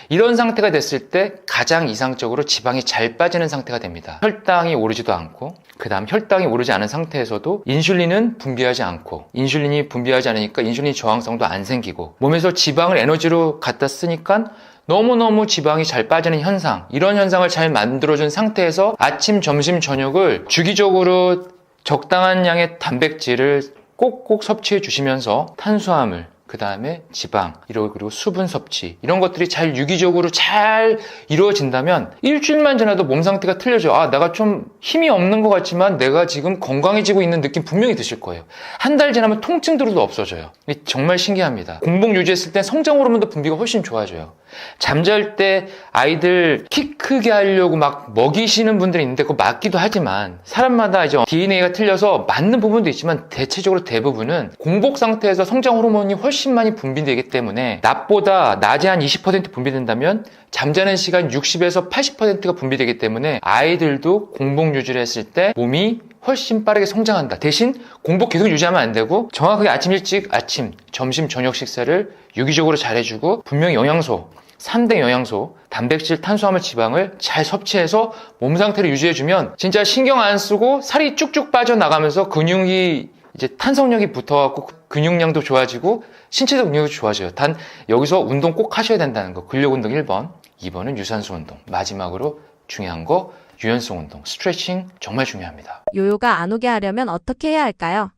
이런 상태가 됐을 때 가장 이상적으로 지방이 잘 빠지는 상태가 됩니다. 혈당이 오르지도 않고 그 다음 혈당이 오르지 않은 상태에서도 인슐린은 분비하지 않고 인슐린이 분비하지 않으니까 인슐린 저항성도 안 생기고 몸에서 지방을 에너지로 갖다 쓰니까 너무너무 지방이 잘 빠지는 현상, 이런 현상을 잘 만들어준 상태에서 아침, 점심, 저녁을 주기적으로 적당한 양의 단백질을 꼭꼭 섭취해 주시면서 탄수화물, 그 다음에 지방, 그리고 수분 섭취, 이런 것들이 잘 유기적으로 잘 이루어진다면 일주일만 지나도 몸 상태가 틀려져. 아, 내가 좀 힘이 없는 것 같지만 내가 지금 건강해지고 있는 느낌 분명히 드실 거예요. 한 달 지나면 통증들도 없어져요. 정말 신기합니다. 공복 유지했을 때 성장 호르몬도 분비가 훨씬 좋아져요. 잠잘 때 아이들 키 크게 하려고 막 먹이시는 분들이 있는데 그거 맞기도 하지만 사람마다 이제 DNA가 틀려서 맞는 부분도 있지만 대체적으로 대부분은 공복 상태에서 성장 호르몬이 훨씬 많이 분비되기 때문에 낮보다 낮에 한 20% 분비된다면 잠자는 시간 60에서 80%가 분비되기 때문에 아이들도 공복 유지를 했을 때 몸이 훨씬 빠르게 성장한다. 대신 공복 계속 유지하면 안 되고 정확하게 아침 일찍 아침, 점심, 저녁 식사를 유기적으로 잘 해주고 분명히 영양소, 3대 영양소, 단백질, 탄수화물, 지방을 잘 섭취해서 몸 상태를 유지해주면 진짜 신경 안 쓰고 살이 쭉쭉 빠져나가면서 근육이 이제 탄성력이 붙어갖고 근육량도 좋아지고 신체적 능력이 좋아져요. 단 여기서 운동 꼭 하셔야 된다는 거. 근력 운동 1번, 2번은 유산소 운동, 마지막으로 중요한 거 유연성 운동, 스트레칭 정말 중요합니다. 요요가 안 오게 하려면 어떻게 해야 할까요?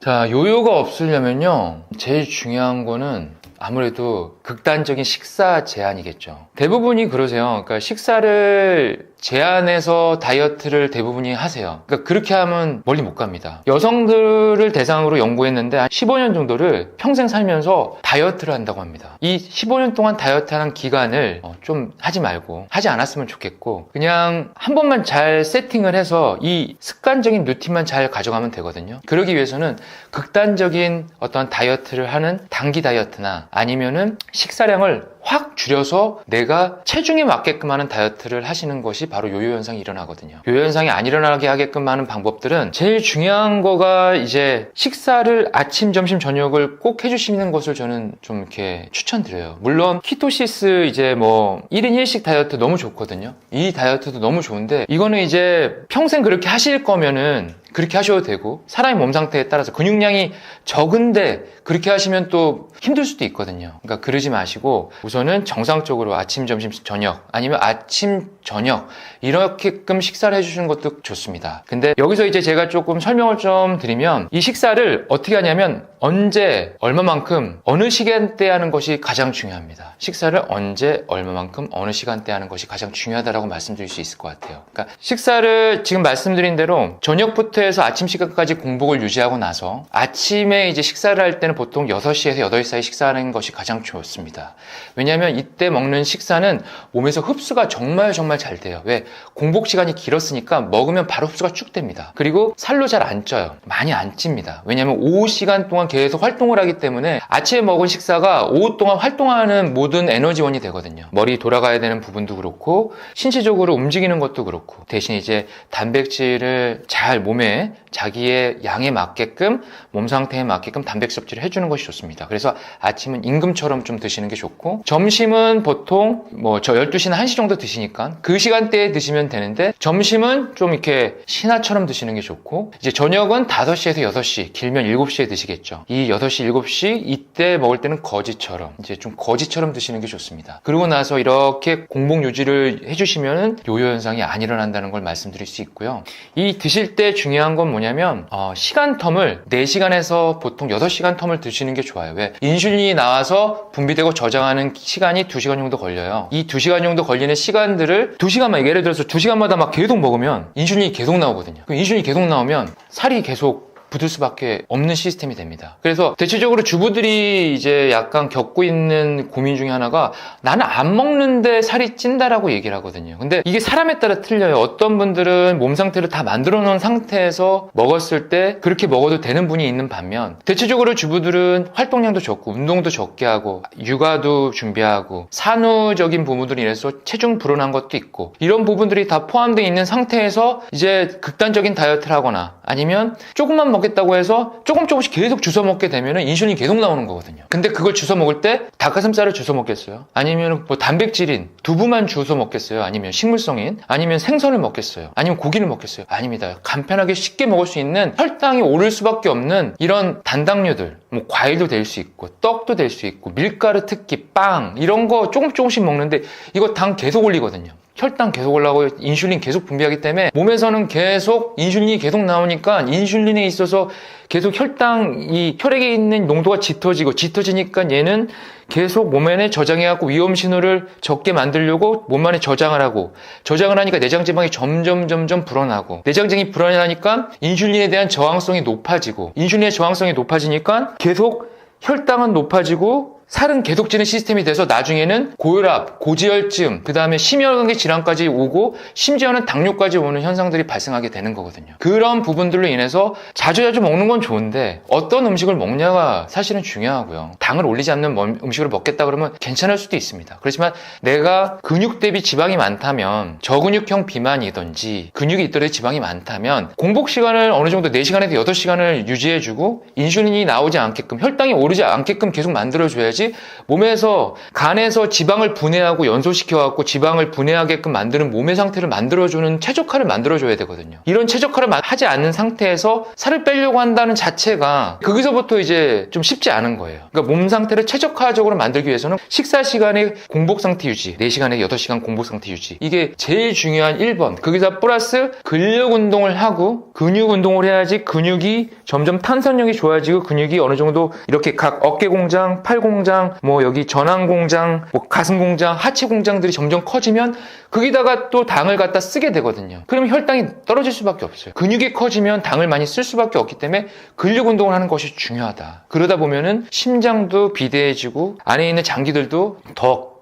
자, 요요가 없으려면요, 제일 중요한 거는 아무래도 극단적인 식사 제한이겠죠. 대부분이 그러세요. 그러니까 식사를 제한해서 다이어트를 대부분이 하세요. 그러니까 그렇게 하면 멀리 못 갑니다. 여성들을 대상으로 연구했는데 한 15년 정도를 평생 살면서 다이어트를 한다고 합니다. 이 15년 동안 다이어트하는 기간을 좀 하지 말고, 하지 않았으면 좋겠고, 그냥 한 번만 잘 세팅을 해서 이 습관적인 루틴만 잘 가져가면 되거든요. 그러기 위해서는 극단적인 어떤 다이어트를 하는 단기 다이어트나 아니면은 식사량을 확 줄여서 내가 체중에 맞게끔 하는 다이어트를 하시는 것이 바로 요요 현상이 일어나거든요. 요요 현상이 안 일어나게 하게끔 하는 방법들은 제일 중요한 거가 이제 식사를 아침, 점심, 저녁을 꼭 해주시는 것을 저는 좀 이렇게 추천드려요. 물론 키토시스 이제 뭐 1인 1식 다이어트 너무 좋거든요. 이 다이어트도 너무 좋은데 이거는 이제 평생 그렇게 하실 거면은 그렇게 하셔도 되고, 사람의 몸 상태에 따라서 근육량이 적은데 그렇게 하시면 또 힘들 수도 있거든요. 그러니까 그러지 마시고 우선은 정상적으로 아침, 점심, 저녁, 아니면 아침, 저녁 이렇게끔 식사를 해주시는 것도 좋습니다. 근데 여기서 이제 제가 조금 설명을 좀 드리면, 이 식사를 어떻게 하냐면 언제, 얼마만큼, 어느 시간대에 하는 것이 가장 중요합니다. 식사를 언제, 얼마만큼, 어느 시간대에 하는 것이 가장 중요하다고 말씀드릴 수 있을 것 같아요. 그러니까 식사를 지금 말씀드린 대로 저녁부터 해서 아침 시간까지 공복을 유지하고 나서 아침에 이제 식사를 할 때는 보통 6시에서 8시 사이 식사하는 것이 가장 좋습니다. 왜냐하면 이때 먹는 식사는 몸에서 흡수가 정말 잘 돼요. 왜? 공복 시간이 길었으니까 먹으면 바로 흡수가 쭉 됩니다. 그리고 살로 잘 안 쪄요. 많이 안 찝니다. 왜냐하면 오후 시간 동안 계속 활동을 하기 때문에 아침에 먹은 식사가 오후 동안 활동하는 모든 에너지원이 되거든요. 머리 돌아가야 되는 부분도 그렇고 신체적으로 움직이는 것도 그렇고, 대신 이제 단백질을 잘 몸에 자기의 양에 맞게끔, 몸 상태에 맞게끔 단백질 섭취를 해주는 것이 좋습니다. 그래서 아침은 임금처럼 좀 드시는 게 좋고, 점심은 보통 뭐 저 12시나 1시 정도 드시니까 그 시간대에 드시면 되는데, 점심은 좀 이렇게 신화처럼 드시는 게 좋고, 이제 저녁은 5시에서 6시, 길면 7시에 드시겠죠. 이 6시, 7시 이때 먹을 때는 거지처럼, 이제 좀 거지처럼 드시는 게 좋습니다. 그러고 나서 이렇게 공복 유지를 해주시면 요요 현상이 안 일어난다는 걸 말씀드릴 수 있고요. 이 드실 때 중요한 건 뭐냐면 시간 텀을 4시간에서 보통 6시간 텀을 드시는 게 좋아요. 왜? 인슐린이 나와서 분비되고 저장하는 시간이 2시간 정도 걸려요. 이 2시간 정도 걸리는 시간들을 2시간만, 예를 들어서 2시간마다 막 계속 먹으면 인슐린이 계속 나오거든요. 그 인슐린이 계속 나오면 살이 계속 붙을 수밖에 없는 시스템이 됩니다. 그래서 대체적으로 주부들이 이제 약간 겪고 있는 고민 중에 하나가, 나는 안 먹는데 살이 찐다라고 얘기를 하거든요. 근데 이게 사람에 따라 틀려요. 어떤 분들은 몸 상태를 다 만들어 놓은 상태에서 먹었을 때 그렇게 먹어도 되는 분이 있는 반면, 대체적으로 주부들은 활동량도 적고 운동도 적게 하고 육아도 준비하고 산후적인 부분들이 이래서 체중 불어난 것도 있고, 이런 부분들이 다 포함되어 있는 상태에서 이제 극단적인 다이어트를 하거나 아니면 조금만 먹 먹겠다고 해서 조금씩 계속 주워 먹게 되면 인슐린이 계속 나오는 거거든요. 근데 그걸 주워 먹을 때 닭가슴살을 주워 먹겠어요? 아니면 뭐 단백질인 두부만 주워 먹겠어요? 아니면 식물성인? 아니면 생선을 먹겠어요? 아니면 고기를 먹겠어요? 아닙니다. 간편하게 쉽게 먹을 수 있는 혈당이 오를 수밖에 없는 이런 단당류들, 뭐 과일도 될 수 있고 떡도 될 수 있고 밀가루 특히 빵 이런 거 조금씩 먹는데 이거 당 계속 올리거든요. 혈당 계속 올라가고 인슐린 계속 분비하기 때문에 몸에서는 계속 인슐린이 계속 나오니까 인슐린에 있어서 계속 이 혈액에 있는 농도가 짙어지니까 얘는 계속 몸 안에 저장해갖고 위험 신호를 적게 만들려고 몸 안에 저장을 하니까 내장 지방이 점점 불어나고 내장지방이 불어나니까 인슐린에 대한 저항성이 높아지고 인슐린의 저항성이 높아지니까 계속 혈당은 높아지고 살은 계속 찌는 시스템이 돼서 나중에는 고혈압, 고지혈증, 그 다음에 심혈관계 질환까지 오고 심지어는 당뇨까지 오는 현상들이 발생하게 되는 거거든요. 그런 부분들로 인해서 자주 먹는 건 좋은데 어떤 음식을 먹냐가 사실은 중요하고요. 당을 올리지 않는 음식을 먹겠다 그러면 괜찮을 수도 있습니다. 그렇지만 내가 근육 대비 지방이 많다면 저근육형 비만이든지 근육이 있더라도 지방이 많다면 공복 시간을 어느 정도 4시간에서 8시간을 유지해주고 인슐린이 나오지 않게끔 혈당이 오르지 않게끔 계속 만들어줘야지 몸에서 간에서 지방을 분해하고 연소시켜갖고 지방을 분해하게끔 만드는 몸의 상태를 만들어주는 최적화를 만들어줘야 되거든요. 이런 최적화를 하지 않는 상태에서 살을 빼려고 한다는 자체가 거기서부터 이제 좀 쉽지 않은 거예요. 그러니까 몸 상태를 최적화적으로 만들기 위해서는 식사 시간에 공복 상태 유지, 4시간에 8시간 공복 상태 유지, 이게 제일 중요한 1번. 거기서 플러스 근력 운동을 하고 근육 운동을 해야지 근육이 점점 탄선력이 좋아지고 근육이 어느 정도 이렇게 각 어깨 공장, 팔 공장, 뭐 여기 전완 공장, 뭐 가슴 공장, 하체 공장들이 점점 커지면 거기다가 또 당을 갖다 쓰게 되거든요. 그러면 혈당이 떨어질 수밖에 없어요. 근육이 커지면 당을 많이 쓸 수밖에 없기 때문에 근력 운동을 하는 것이 중요하다. 그러다 보면은 심장도 비대해지고 안에 있는 장기들도 더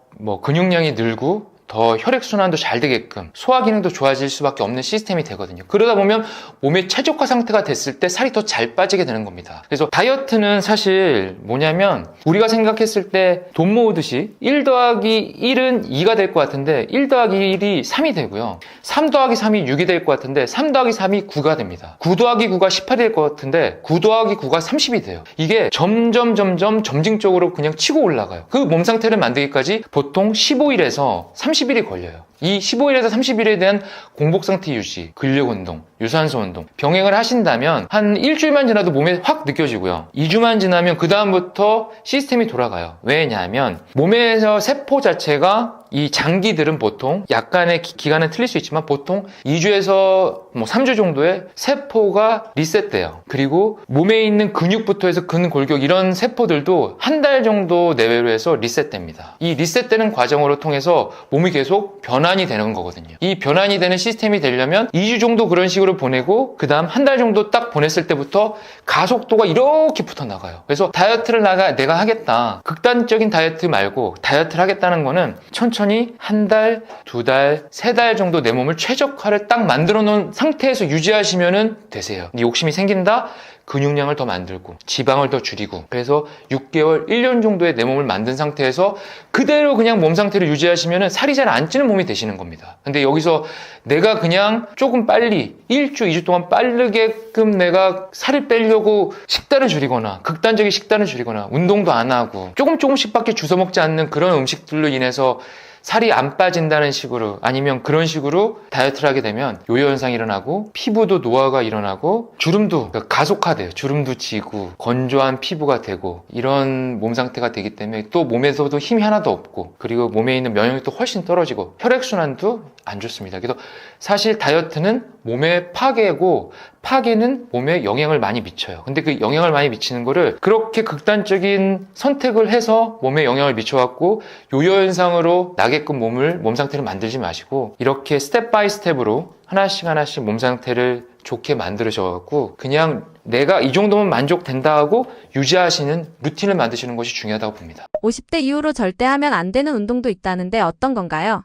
근육량이 늘고 더 혈액순환도 잘 되게끔 소화 기능도 좋아질 수밖에 없는 시스템이 되거든요. 그러다 보면 몸의 최적화 상태가 됐을 때 살이 더 잘 빠지게 되는 겁니다. 그래서 다이어트는 사실 뭐냐면 우리가 생각했을 때 돈 모으듯이 1 더하기 1은 2가 될 것 같은데 1 더하기 1이 3이 되고요. 3 더하기 3이 6이 될 것 같은데 3 더하기 3이 9가 됩니다. 9 더하기 9가 18이 될 것 같은데 9 더하기 9가 30이 돼요. 이게 점점 점징적으로 그냥 치고 올라가요. 그 몸 상태를 만들기까지 보통 15일에서 30일이 걸려요. 이 15일에서 30일에 대한 공복 상태 유지, 근력 운동, 유산소 운동, 병행을 하신다면 한 일주일만 지나도 몸에 확 느껴지고요. 2주만 지나면 그 다음부터 시스템이 돌아가요. 왜냐하면 몸에서 세포 자체가 이 장기들은 보통 약간의 기간은 틀릴 수 있지만 보통 2주에서 3주 정도의 세포가 리셋돼요. 그리고 몸에 있는 근육부터 해서 근골격 이런 세포들도 한 달 정도 내외로 해서 리셋됩니다. 이 리셋되는 과정으로 통해서 몸이 계속 변환이 되는 거거든요. 이 변환이 되는 시스템이 되려면 2주 정도 그런 식으로 보내고 그 다음 한 달 정도 딱 보냈을 때부터 가속도가 이렇게 붙어 나가요. 그래서 다이어트를 내가 하겠다. 극단적인 다이어트 말고 다이어트를 하겠다는 거는 천천히 한 달, 2달, 3달 정도 내 몸을 최적화를 딱 만들어 놓은 상태에서 유지하시면 되세요. 욕심이 생긴다? 근육량을 더 만들고 지방을 더 줄이고 그래서 6개월, 1년 정도의 내 몸을 만든 상태에서 그대로 그냥 몸 상태를 유지하시면 살이 잘 안 찌는 몸이 되시는 겁니다. 근데 여기서 내가 그냥 조금 빨리 1주, 2주 동안 빠르게끔 내가 살을 빼려고 식단을 줄이거나 극단적인 식단을 줄이거나 운동도 안 하고 조금씩밖에 주워 먹지 않는 그런 음식들로 인해서 살이 안 빠진다는 식으로 아니면 그런 식으로 다이어트를 하게 되면 요요 현상이 일어나고 피부도 노화가 일어나고 주름도 가속화돼요. 주름도 지고 건조한 피부가 되고 이런 몸 상태가 되기 때문에 또 몸에서도 힘이 하나도 없고 그리고 몸에 있는 면역력도 훨씬 떨어지고 혈액순환도 안 좋습니다. 그래서 사실 다이어트는 몸의 파괴고 파괴는 몸에 영향을 많이 미쳐요. 근데 그 영향을 많이 미치는 거를 그렇게 극단적인 선택을 해서 몸에 영향을 미쳐갖고 요요 현상으로 나게끔 몸 상태를 만들지 마시고 이렇게 스텝 바이 스텝으로 하나씩 몸 상태를 좋게 만들으셔갖고 그냥 내가 이 정도면 만족된다 하고 유지하시는 루틴을 만드시는 것이 중요하다고 봅니다. 50대 이후로 절대 하면 안 되는 운동도 있다는데 어떤 건가요?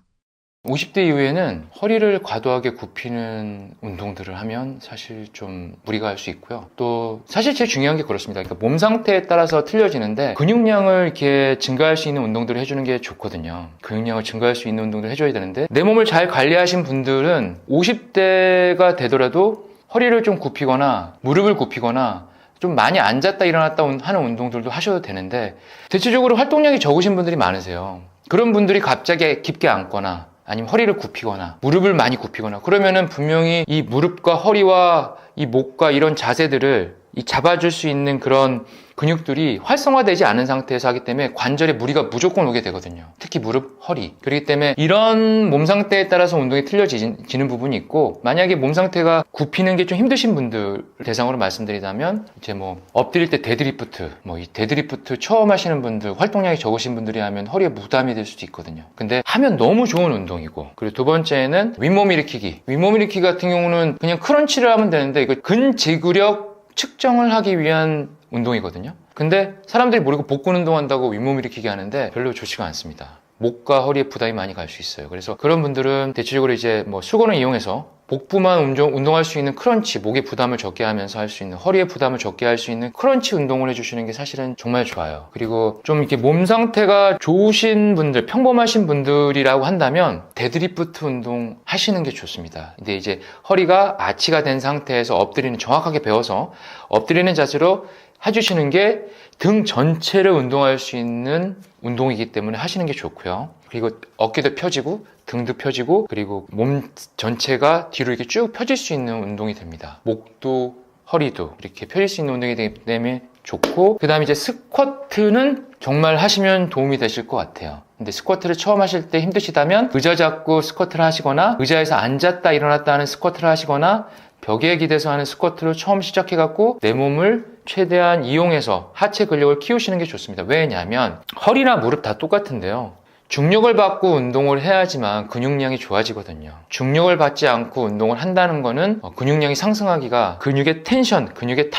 50대 이후에는 허리를 과도하게 굽히는 운동들을 하면 사실 좀 무리가 할 수 있고요. 또 사실 제일 중요한 게 그렇습니다. 그러니까 몸 상태에 따라서 틀려지는데 근육량을 이렇게 증가할 수 있는 운동들을 해주는 게 좋거든요. 근육량을 증가할 수 있는 운동들을 해줘야 되는데 내 몸을 잘 관리하신 분들은 50대가 되더라도 허리를 좀 굽히거나 무릎을 굽히거나 좀 많이 앉았다 일어났다 하는 운동들도 하셔도 되는데 대체적으로 활동량이 적으신 분들이 많으세요. 그런 분들이 갑자기 깊게 앉거나 아니면 허리를 굽히거나 무릎을 많이 굽히거나 그러면은 분명히 이 무릎과 허리와 이 목과 이런 자세들을 잡아줄 수 있는 그런 근육들이 활성화되지 않은 상태에서 하기 때문에 관절에 무리가 무조건 오게 되거든요. 특히 무릎, 허리. 그렇기 때문에 이런 몸 상태에 따라서 운동이 틀려지는 부분이 있고 만약에 몸 상태가 굽히는 게 좀 힘드신 분들 대상으로 말씀드리자면 이제 뭐 엎드릴 때 데드리프트, 뭐 이 데드리프트 처음 하시는 분들, 활동량이 적으신 분들이 하면 허리에 부담이 될 수도 있거든요. 근데 하면 너무 좋은 운동이고 그리고 두 번째는 윗몸 일으키기. 윗몸 일으키기 같은 경우는 그냥 크런치를 하면 되는데 이거 근지구력 측정을 하기 위한 운동이거든요. 근데 사람들이 모르고 복근 운동한다고 윗몸 일으키기 하는데 별로 좋지가 않습니다. 목과 허리에 부담이 많이 갈 수 있어요. 그래서 그런 분들은 대체적으로 이제 뭐 수건을 이용해서 복부만 운동할 수 있는 크런치, 목에 부담을 적게 하면서 할 수 있는, 허리에 부담을 적게 할 수 있는 크런치 운동을 해주시는 게 사실은 정말 좋아요. 그리고 좀 이렇게 몸 상태가 좋으신 분들, 평범하신 분들이라고 한다면 데드리프트 운동 하시는 게 좋습니다. 근데 이제 허리가 아치가 된 상태에서 엎드리는, 정확하게 배워서 엎드리는 자세로 해주시는 게 등 전체를 운동할 수 있는 운동이기 때문에 하시는 게 좋고요. 그리고 어깨도 펴지고 등도 펴지고 그리고 몸 전체가 뒤로 이렇게 쭉 펴질 수 있는 운동이 됩니다. 목도 허리도 이렇게 펴질 수 있는 운동이 되기 때문에 좋고 그 다음에 이제 스쿼트는 정말 하시면 도움이 되실 것 같아요. 근데 스쿼트를 처음 하실 때 힘드시다면 의자 잡고 스쿼트를 하시거나 의자에서 앉았다 일어났다 하는 스쿼트를 하시거나 벽에 기대서 하는 스쿼트로 처음 시작해갖고 내 몸을 최대한 이용해서 하체 근력을 키우시는 게 좋습니다. 왜냐하면 허리나 무릎 다 똑같은데요. 중력을 받고 운동을 해야지만 근육량이 좋아지거든요. 중력을 받지 않고 운동을 한다는 거는 근육량이 상승하기가 근육의 텐션, 근육의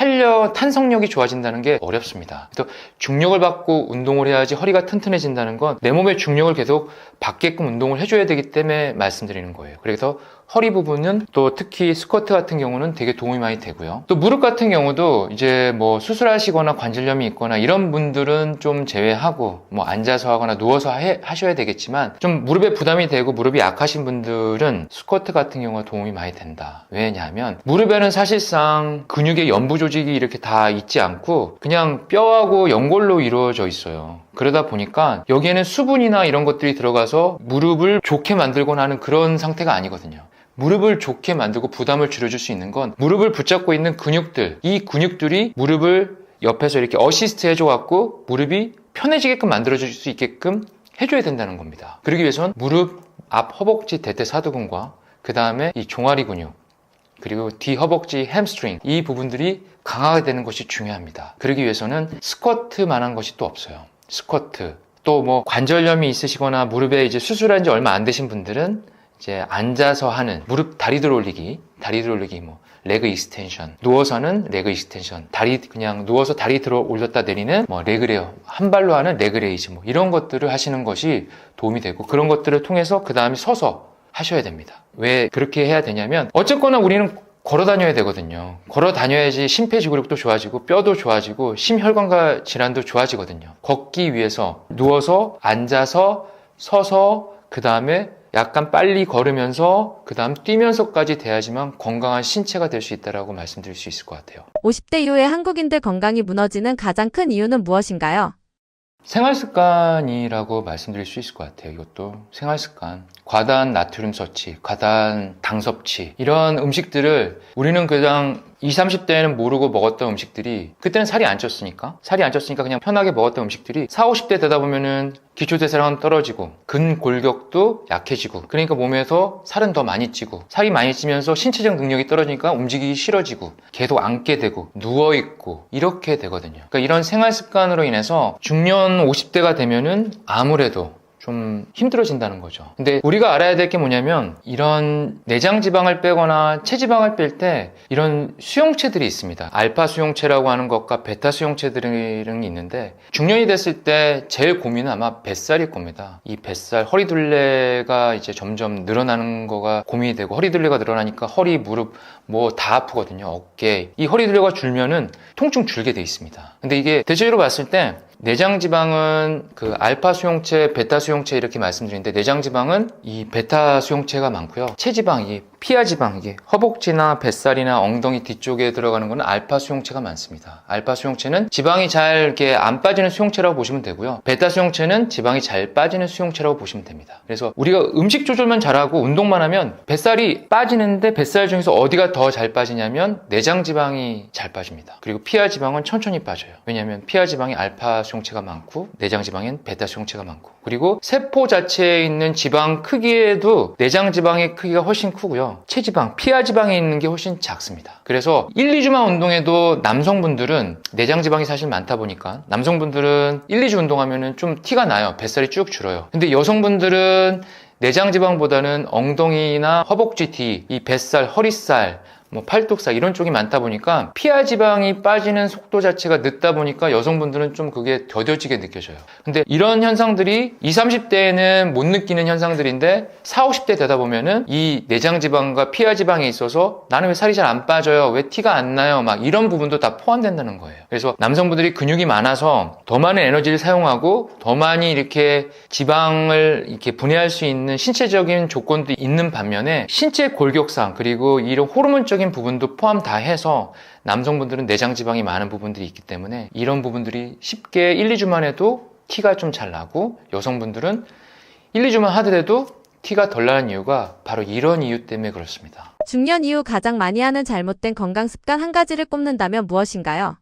탄성력이 좋아진다는 게 어렵습니다. 그래서 중력을 받고 운동을 해야지 허리가 튼튼해진다는 건 내 몸의 중력을 계속 받게끔 운동을 해줘야 되기 때문에 말씀드리는 거예요. 그래서 허리 부분은 또 특히 스쿼트 같은 경우는 되게 도움이 많이 되고요. 또 무릎 같은 경우도 이제 뭐 수술하시거나 관절염이 있거나 이런 분들은 좀 제외하고 뭐 앉아서 하거나 누워서 하셔야 되겠지만 좀 무릎에 부담이 되고 무릎이 약하신 분들은 스쿼트 같은 경우가 도움이 많이 된다. 왜냐하면 무릎에는 사실상 근육의 연부 조직이 이렇게 다 있지 않고 그냥 뼈하고 연골로 이루어져 있어요. 그러다 보니까 여기에는 수분이나 이런 것들이 들어가서 무릎을 좋게 만들거나 하는 그런 상태가 아니거든요. 무릎을 좋게 만들고 부담을 줄여줄 수 있는 건 무릎을 붙잡고 있는 근육들, 이 근육들이 무릎을 옆에서 이렇게 어시스트 해줘갖고 무릎이 편해지게끔 만들어줄 수 있게끔 해줘야 된다는 겁니다. 그러기 위해서는 무릎 앞 허벅지 대퇴사두근과 그 다음에 이 종아리 근육 그리고 뒤 허벅지 햄스트링 이 부분들이 강하게 되는 것이 중요합니다. 그러기 위해서는 스쿼트만한 것이 또 없어요. 스쿼트 또 뭐 관절염이 있으시거나 무릎에 이제 수술한 지 얼마 안 되신 분들은 이제 앉아서 하는 무릎 다리 들어 올리기 뭐 레그 익스텐션, 누워서는 레그 익스텐션, 다리 그냥 누워서 다리 들어 올렸다 내리는 뭐 레그레어, 한 발로 하는 레그레이즈 뭐 이런 것들을 하시는 것이 도움이 되고 그런 것들을 통해서 그 다음에 서서 하셔야 됩니다. 왜 그렇게 해야 되냐면 어쨌거나 우리는 걸어 다녀야 되거든요. 걸어 다녀야지 심폐지구력도 좋아지고 뼈도 좋아지고 심혈관계 질환도 좋아지거든요. 걷기 위해서 누워서 앉아서 서서 그 다음에 약간 빨리 걸으면서 그 다음 뛰면서까지 돼야지만 건강한 신체가 될 수 있다고 말씀드릴 수 있을 것 같아요. 50대 이후에 한국인들 건강이 무너지는 가장 큰 이유는 무엇인가요? 생활습관이라고 말씀드릴 수 있을 것 같아요. 이것도 생활습관. 과다한 나트륨 섭취, 과다한 당 섭취 이런 음식들을 우리는 그냥 20, 30대에는 모르고 먹었던 음식들이 그때는 살이 안 쪘으니까 그냥 편하게 먹었던 음식들이 40, 50대 되다 보면은 기초대사량은 떨어지고 근골격도 약해지고 그러니까 몸에서 살은 더 많이 찌고 살이 많이 찌면서 신체적 능력이 떨어지니까 움직이기 싫어지고 계속 앉게 되고 누워있고 이렇게 되거든요. 그러니까 이런 생활 습관으로 인해서 중년 50대가 되면은 아무래도 좀 힘들어진다는 거죠. 근데 우리가 알아야 될 게 뭐냐면 이런 내장 지방을 빼거나 체지방을 뺄 때 이런 수용체들이 있습니다. 알파 수용체라고 하는 것과 베타 수용체들이 있는데 중년이 됐을 때 제일 고민은 아마 뱃살일 겁니다. 이 뱃살, 허리둘레가 이제 점점 늘어나는 거가 고민이 되고 허리둘레가 늘어나니까 허리, 무릎 뭐 다 아프거든요. 어깨. 이 허리둘레가 줄면은 통증 줄게 돼 있습니다. 근데 이게 대체적으로 봤을 때 내장지방은 그 알파 수용체, 베타 수용체 이렇게 말씀드리는데 내장지방은 이 베타 수용체가 많고요. 체지방, 이 피하 지방, 이게 허벅지나 뱃살이나 엉덩이 뒤쪽에 들어가는 거는 알파 수용체가 많습니다. 알파 수용체는 지방이 잘 이렇게 안 빠지는 수용체라고 보시면 되고요. 베타 수용체는 지방이 잘 빠지는 수용체라고 보시면 됩니다. 그래서 우리가 음식 조절만 잘하고 운동만 하면 뱃살이 빠지는데 뱃살 중에서 어디가 더 잘 빠지냐면 내장 지방이 잘 빠집니다. 그리고 피하 지방은 천천히 빠져요. 왜냐하면 피하 지방에 알파 수용체가 많고 내장 지방엔 베타 수용체가 많고, 그리고 세포 자체에 있는 지방 크기에도 내장 지방의 크기가 훨씬 크고요. 체지방, 피하 지방에 있는 게 훨씬 작습니다. 그래서 1, 2주만 운동해도 남성분들은 내장 지방이 사실 많다 보니까 남성분들은 1, 2주 운동하면 좀 티가 나요. 뱃살이 쭉 줄어요. 근데 여성분들은 내장 지방보다는 엉덩이나 허벅지 뒤, 이 뱃살, 허리살, 팔뚝살 이런 쪽이 많다 보니까 피하 지방이 빠지는 속도 자체가 늦다 보니까 여성분들은 좀 그게 더뎌지게 느껴져요. 근데 이런 현상들이 20, 30대에는 못 느끼는 현상들인데 40, 50대 되다 보면은 이 내장 지방과 피하 지방에 있어서 나는 왜 살이 잘 안 빠져요? 왜 티가 안 나요? 막 이런 부분도 다 포함된다는 거예요. 그래서 남성분들이 근육이 많아서 더 많은 에너지를 사용하고 더 많이 이렇게 지방을 이렇게 분해할 수 있는 신체적인 조건도 있는 반면에 신체 골격상 그리고 이런 호르몬적인 부분도 포함 다 해서 남성분들은 내장 지방이 많은 부분들이 있기 때문에 이런 부분들이 쉽게 1, 2주만 해도 티가 좀 잘 나고, 여성분들은 1, 2주만 하더라도 티가 덜 나는 이유가 바로 이런 이유 때문에 그렇습니다. 중년 이후 가장 많이 하는 잘못된 건강 습관 한 가지를 꼽는다면 무엇인가요?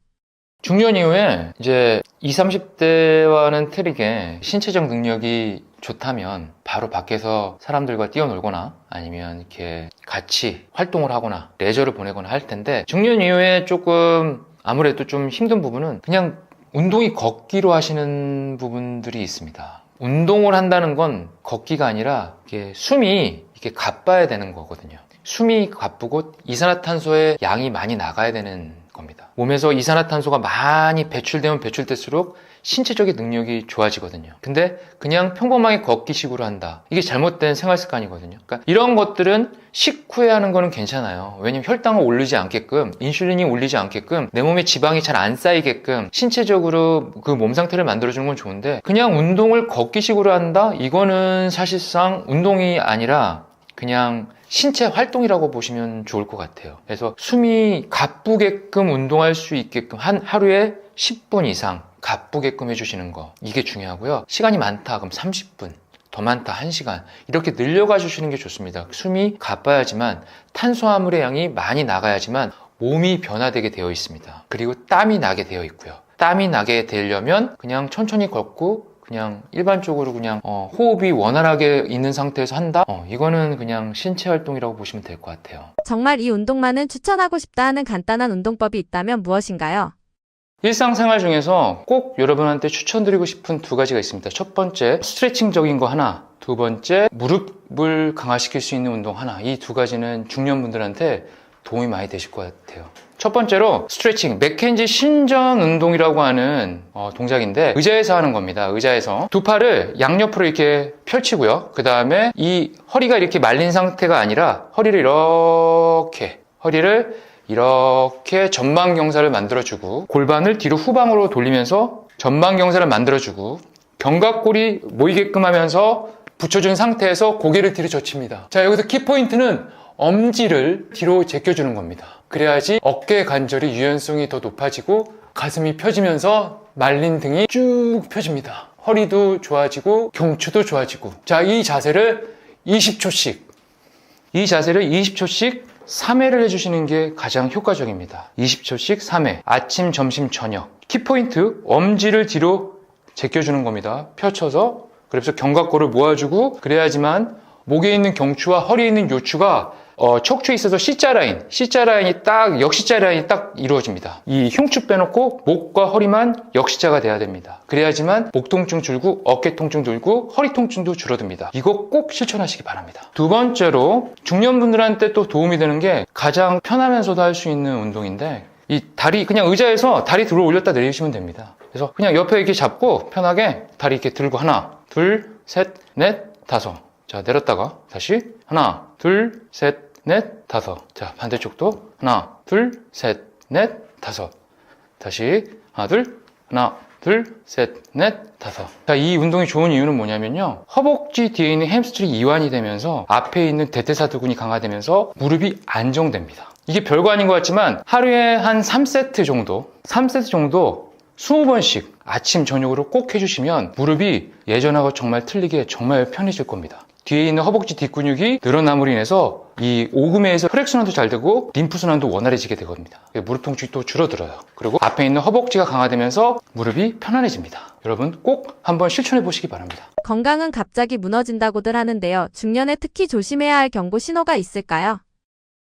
중년 이후에 이제 20, 30대와는 틀리게 신체적 능력이 좋다면 바로 밖에서 사람들과 뛰어놀거나 아니면 이렇게 같이 활동을 하거나 레저를 보내거나 할 텐데, 중년 이후에 조금 아무래도 좀 힘든 부분은 그냥 운동이 걷기로 하시는 부분들이 있습니다. 운동을 한다는 건 걷기가 아니라 이게 숨이 이렇게 가빠야 되는 거거든요. 숨이 가쁘고 이산화탄소의 양이 많이 나가야 되는 겁니다. 몸에서 이산화탄소가 많이 배출되면 배출될수록 신체적인 능력이 좋아지거든요. 근데 그냥 평범하게 걷기식으로 한다. 이게 잘못된 생활 습관이거든요. 그러니까 이런 것들은 식후에 하는 거는 괜찮아요. 왜냐면 혈당을 올리지 않게끔, 인슐린이 올리지 않게끔, 내 몸에 지방이 잘 안 쌓이게끔 신체적으로 그 몸 상태를 만들어주는 건 좋은데, 그냥 운동을 걷기식으로 한다? 이거는 사실상 운동이 아니라 그냥 신체 활동이라고 보시면 좋을 것 같아요. 그래서 숨이 가쁘게끔 운동할 수 있게끔 하루에 10분 이상 가쁘게끔 해주시는 거, 이게 중요하고요. 시간이 많다 그럼 30분, 더 많다 1시간 이렇게 늘려가 주시는 게 좋습니다. 숨이 가빠야지만 탄수화물의 양이 많이 나가야지만 몸이 변화되게 되어 있습니다. 그리고 땀이 나게 되어 있고요. 땀이 나게 되려면 그냥 천천히 걷고 그냥 일반적으로 그냥 호흡이 원활하게 있는 상태에서 한다? 이거는 그냥 신체 활동이라고 보시면 될 것 같아요. 정말 이 운동만은 추천하고 싶다 하는 간단한 운동법이 있다면 무엇인가요? 일상생활 중에서 꼭 여러분한테 추천드리고 싶은 두 가지가 있습니다. 첫 번째, 스트레칭적인 거 하나. 두 번째, 무릎을 강화시킬 수 있는 운동 하나. 이 두 가지는 중년분들한테 도움이 많이 되실 것 같아요. 첫 번째로 스트레칭, 맥켄지 신전 운동이라고 하는 동작인데 의자에서 하는 겁니다. 의자에서 두 팔을 양옆으로 이렇게 펼치고요. 그 다음에 이 허리가 이렇게 말린 상태가 아니라 허리를 이렇게 전방경사를 만들어주고, 골반을 뒤로 후방으로 돌리면서 전방경사를 만들어주고, 견갑골이 모이게끔 하면서 붙여준 상태에서 고개를 뒤로 젖힙니다. 자, 여기서 키포인트는 엄지를 뒤로 제껴주는 겁니다. 그래야지 어깨 관절의 유연성이 더 높아지고 가슴이 펴지면서 말린 등이 쭉 펴집니다. 허리도 좋아지고 경추도 좋아지고. 자, 이 자세를 20초씩 3회를 해주시는 게 가장 효과적입니다. 20초씩 3회. 아침, 점심, 저녁. 키포인트, 엄지를 뒤로 제껴주는 겁니다. 펼쳐서. 그래서 견갑골을 모아주고, 그래야지만 목에 있는 경추와 허리에 있는 요추가 척추에 있어서 C자 라인이 딱, 역C자 라인이 딱 이루어집니다. 이 흉추 빼놓고 목과 허리만 역C자가 돼야 됩니다. 그래야지만 목 통증 줄고, 어깨 통증 줄고, 허리 통증도 줄어듭니다. 이거 꼭 실천하시기 바랍니다. 두 번째로, 중년분들한테 또 도움이 되는 게 가장 편하면서도 할 수 있는 운동인데, 이 다리, 그냥 의자에서 다리 들어 올렸다 내리시면 됩니다. 그래서 그냥 옆에 이렇게 잡고 편하게 다리 이렇게 들고 하나, 둘, 셋, 넷, 다섯. 자, 내렸다가 다시 하나, 둘, 셋, 넷, 다섯. 자, 반대쪽도 하나, 둘, 셋, 넷, 다섯. 다시 하나, 둘, 둘, 셋, 넷, 다섯. 자, 이 운동이 좋은 이유는 뭐냐면요. 허벅지 뒤에 있는 햄스트링이 이완이 되면서 앞에 있는 대퇴사두근이 강화되면서 무릎이 안정됩니다. 이게 별거 아닌 것 같지만 하루에 한 3세트 정도 20번씩 아침, 저녁으로 꼭 해주시면 무릎이 예전하고 정말 틀리게 정말 편해질 겁니다. 뒤에 있는 허벅지 뒷근육이 늘어남으로 인해서 이 오금에서 혈액순환도 잘 되고 림프순환도 원활해지게 되거든요. 무릎 통증이 또 줄어들어요. 그리고 앞에 있는 허벅지가 강화되면서 무릎이 편안해집니다. 여러분 꼭 한번 실천해 보시기 바랍니다. 건강은 갑자기 무너진다고들 하는데요. 중년에 특히 조심해야 할 경고 신호가 있을까요?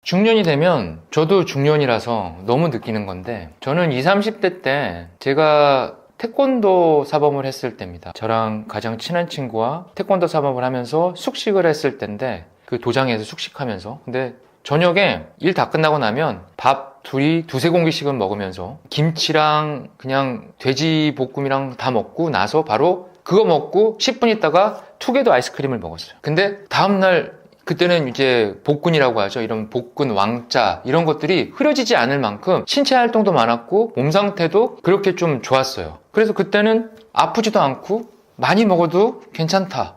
중년이 되면 저도 중년이라서 너무 느끼는 건데 저는 20, 30대 때 제가 태권도 사범을 했을 때입니다. 저랑 가장 친한 친구와 태권도 사범을 하면서 숙식을 했을 때인데 그 도장에서 숙식하면서 근데 저녁에 일 다 끝나고 나면 밥 둘이 두세 공기씩은 먹으면서 김치랑 그냥 돼지 볶음이랑 다 먹고 나서 바로 그거 먹고 10분 있다가 투게더 아이스크림을 먹었어요. 근데 다음날 그때는 이제 복근이라고 하죠. 이런 복근, 왕자 이런 것들이 흐려지지 않을 만큼 신체 활동도 많았고 몸 상태도 그렇게 좀 좋았어요. 그래서 그때는 아프지도 않고 많이 먹어도 괜찮다.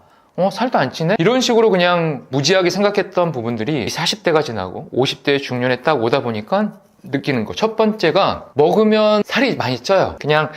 살도 안 찌네? 이런 식으로 그냥 무지하게 생각했던 부분들이 40대가 지나고 50대 중년에 딱 오다 보니까 느끼는 거. 첫 번째가 먹으면 살이 많이 쪄요. 그냥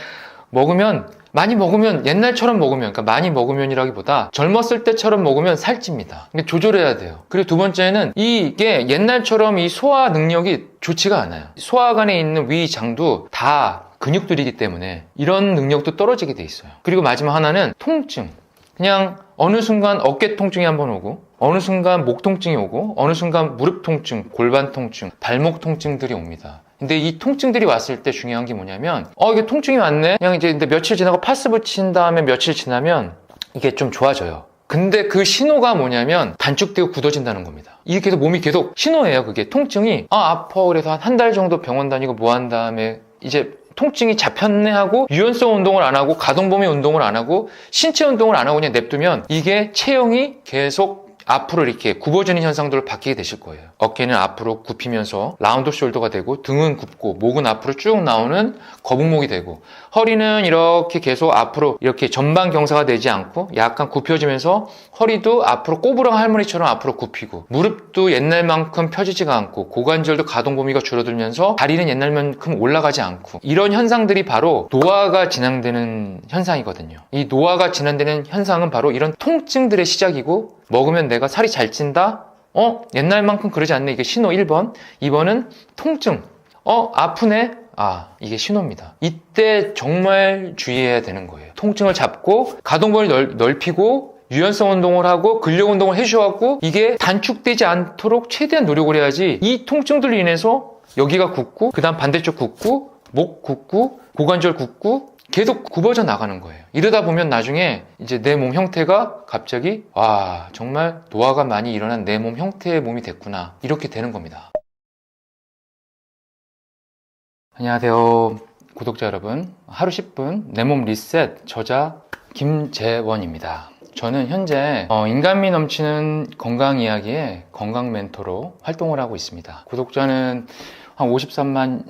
많이 먹으면 옛날처럼 먹으면 그러니까 많이 먹으면이라기보다 젊었을 때처럼 먹으면 살찝니다. 조절해야 돼요. 그리고 두 번째는 이게 옛날처럼 이 소화 능력이 좋지가 않아요. 소화관에 있는 위장도 다 근육들이기 때문에 이런 능력도 떨어지게 돼 있어요. 그리고 마지막 하나는 통증. 그냥 어느 순간 어깨 통증이 한번 오고 어느 순간 목 통증이 오고 어느 순간 무릎 통증, 골반 통증, 발목 통증들이 옵니다. 근데 이 통증들이 왔을 때 중요한 게 뭐냐면 이게 통증이 왔네? 그냥 이제 근데 며칠 지나고 파스 붙인 다음에 며칠 지나면 이게 좀 좋아져요. 근데 그 신호가 뭐냐면 단축되고 굳어진다는 겁니다. 이게 계속 몸이 계속 신호예요. 그게 통증이 아파 그래서 한 달 정도 병원 다니고 뭐 한 다음에 이제 통증이 잡혔네 하고 유연성 운동을 안 하고 가동범위 운동을 안 하고 신체 운동을 안 하고 그냥 냅두면 이게 체형이 계속 앞으로 이렇게 굽어지는 현상들을 받게 되실 거예요. 어깨는 앞으로 굽히면서 라운드 숄더가 되고 등은 굽고 목은 앞으로 쭉 나오는 거북목이 되고 허리는 이렇게 계속 앞으로 이렇게 전방 경사가 되지 않고 약간 굽혀지면서 허리도 앞으로 꼬부랑 할머니처럼 앞으로 굽히고 무릎도 옛날만큼 펴지지가 않고 고관절도 가동 범위가 줄어들면서 다리는 옛날만큼 올라가지 않고 이런 현상들이 바로 노화가 진행되는 현상이거든요. 이 노화가 진행되는 현상은 바로 이런 통증들의 시작이고 먹으면 내가 살이 잘 찐다? 옛날만큼 그러지 않네. 이게 신호 1번. 2번은 통증. 아프네? 이게 신호입니다. 이때 정말 주의해야 되는 거예요. 통증을 잡고 가동범위 넓히고 유연성 운동을 하고 근력 운동을 해주셔갖고 이게 단축되지 않도록 최대한 노력을 해야지 이 통증들로 인해서 여기가 굽고 그 다음 반대쪽 굽고 목 굽고 고관절 굽고 계속 굽어져 나가는 거예요. 이러다 보면 나중에 이제 내 몸 형태가 갑자기 정말 노화가 많이 일어난 내 몸 형태의 몸이 됐구나 이렇게 되는 겁니다. 안녕하세요 구독자 여러분, 하루 10분 내 몸 리셋 저자 김재원입니다. 저는 현재 인간미 넘치는 건강 이야기의 건강 멘토로 활동을 하고 있습니다. 구독자는 한 53만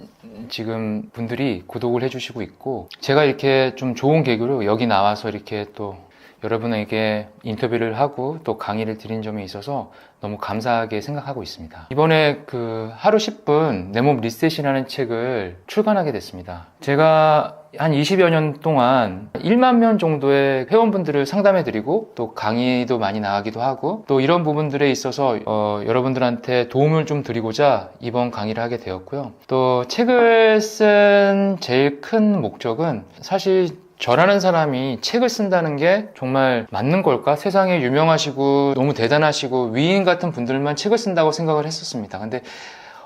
지금 분들이 구독을 해주시고 있고 제가 이렇게 좀 좋은 계기로 여기 나와서 이렇게 또 여러분에게 인터뷰를 하고 또 강의를 드린 점에 있어서 너무 감사하게 생각하고 있습니다. 이번에 그 하루 10분 내 몸 리셋이라는 책을 출간하게 됐습니다. 제가 한 20여 년 동안 1만 명 정도의 회원분들을 상담해 드리고 또 강의도 많이 나가기도 하고 또 이런 부분들에 있어서 여러분들한테 도움을 좀 드리고자 이번 강의를 하게 되었고요. 또 책을 쓴 제일 큰 목적은 사실 저라는 사람이 책을 쓴다는 게 정말 맞는 걸까? 세상에 유명하시고 너무 대단하시고 위인 같은 분들만 책을 쓴다고 생각을 했었습니다. 근데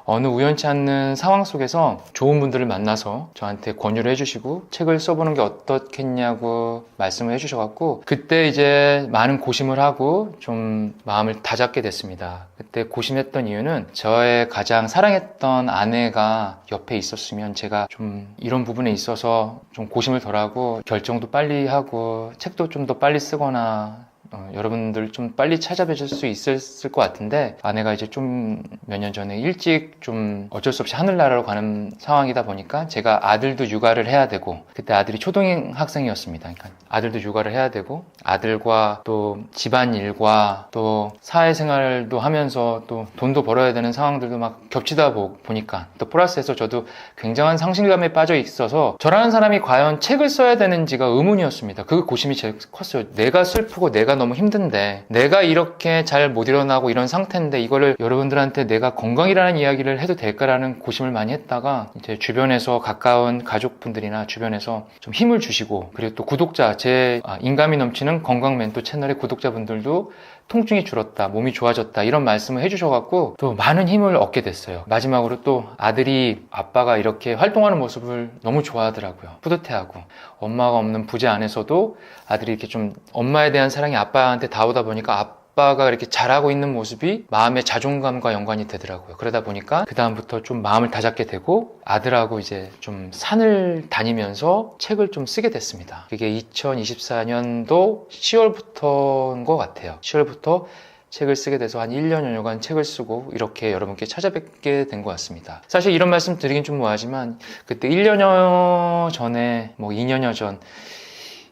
어느 우연치 않는 상황 속에서 좋은 분들을 만나서 저한테 권유를 해주시고 책을 써보는 게 어떻겠냐고 말씀을 해주셔갖고 그때 이제 많은 고심을 하고 좀 마음을 다잡게 됐습니다. 그때 고심했던 이유는 저의 가장 사랑했던 아내가 옆에 있었으면 제가 좀 이런 부분에 있어서 좀 고심을 덜하고 결정도 빨리 하고 책도 좀 더 빨리 쓰거나 여러분들 좀 빨리 찾아뵈실 수 있었을 것 같은데, 아내가 이제 좀 몇 년 전에 일찍 좀 어쩔 수 없이 하늘나라로 가는 상황이다 보니까 제가 아들도 육아를 해야 되고, 그때 아들이 초등학생이었습니다. 그러니까 아들도 육아를 해야 되고, 아들과 또 집안일과 또 사회생활도 하면서 또 돈도 벌어야 되는 상황들도 막 겹치다 보니까, 또 플러스해서 저도 굉장한 상실감에 빠져 있어서 저라는 사람이 과연 책을 써야 되는지가 의문이었습니다. 그 고심이 제일 컸어요. 내가 슬프고 내가 너무 힘든데, 내가 이렇게 잘 못 일어나고 이런 상태인데 이거를 여러분들한테 내가 건강이라는 이야기를 해도 될까라는 고심을 많이 했다가, 이제 주변에서 가까운 가족분들이나 주변에서 좀 힘을 주시고, 그리고 또 구독자, 제 인감이 넘치는 건강 멘토 채널의 구독자분들도 통증이 줄었다, 몸이 좋아졌다, 이런 말씀을 해주셔갖고 또 많은 힘을 얻게 됐어요. 마지막으로 또 아들이 아빠가 이렇게 활동하는 모습을 너무 좋아하더라고요. 뿌듯해하고, 엄마가 없는 부재 안에서도 아들이 이렇게 좀 엄마에 대한 사랑이 아빠한테 닿오다 보니까 아빠가 이렇게 잘하고 있는 모습이 마음의 자존감과 연관이 되더라고요. 그러다 보니까 그 다음부터 좀 마음을 다잡게 되고, 아들하고 이제 좀 산을 다니면서 책을 좀 쓰게 됐습니다. 그게 2024년도 10월부터인 것 같아요. 10월부터 책을 쓰게 돼서 한 1년여간 책을 쓰고 이렇게 여러분께 찾아뵙게 된 것 같습니다. 사실 이런 말씀 드리긴 좀 뭐하지만, 그때 1년여 전에, 뭐 2년여 전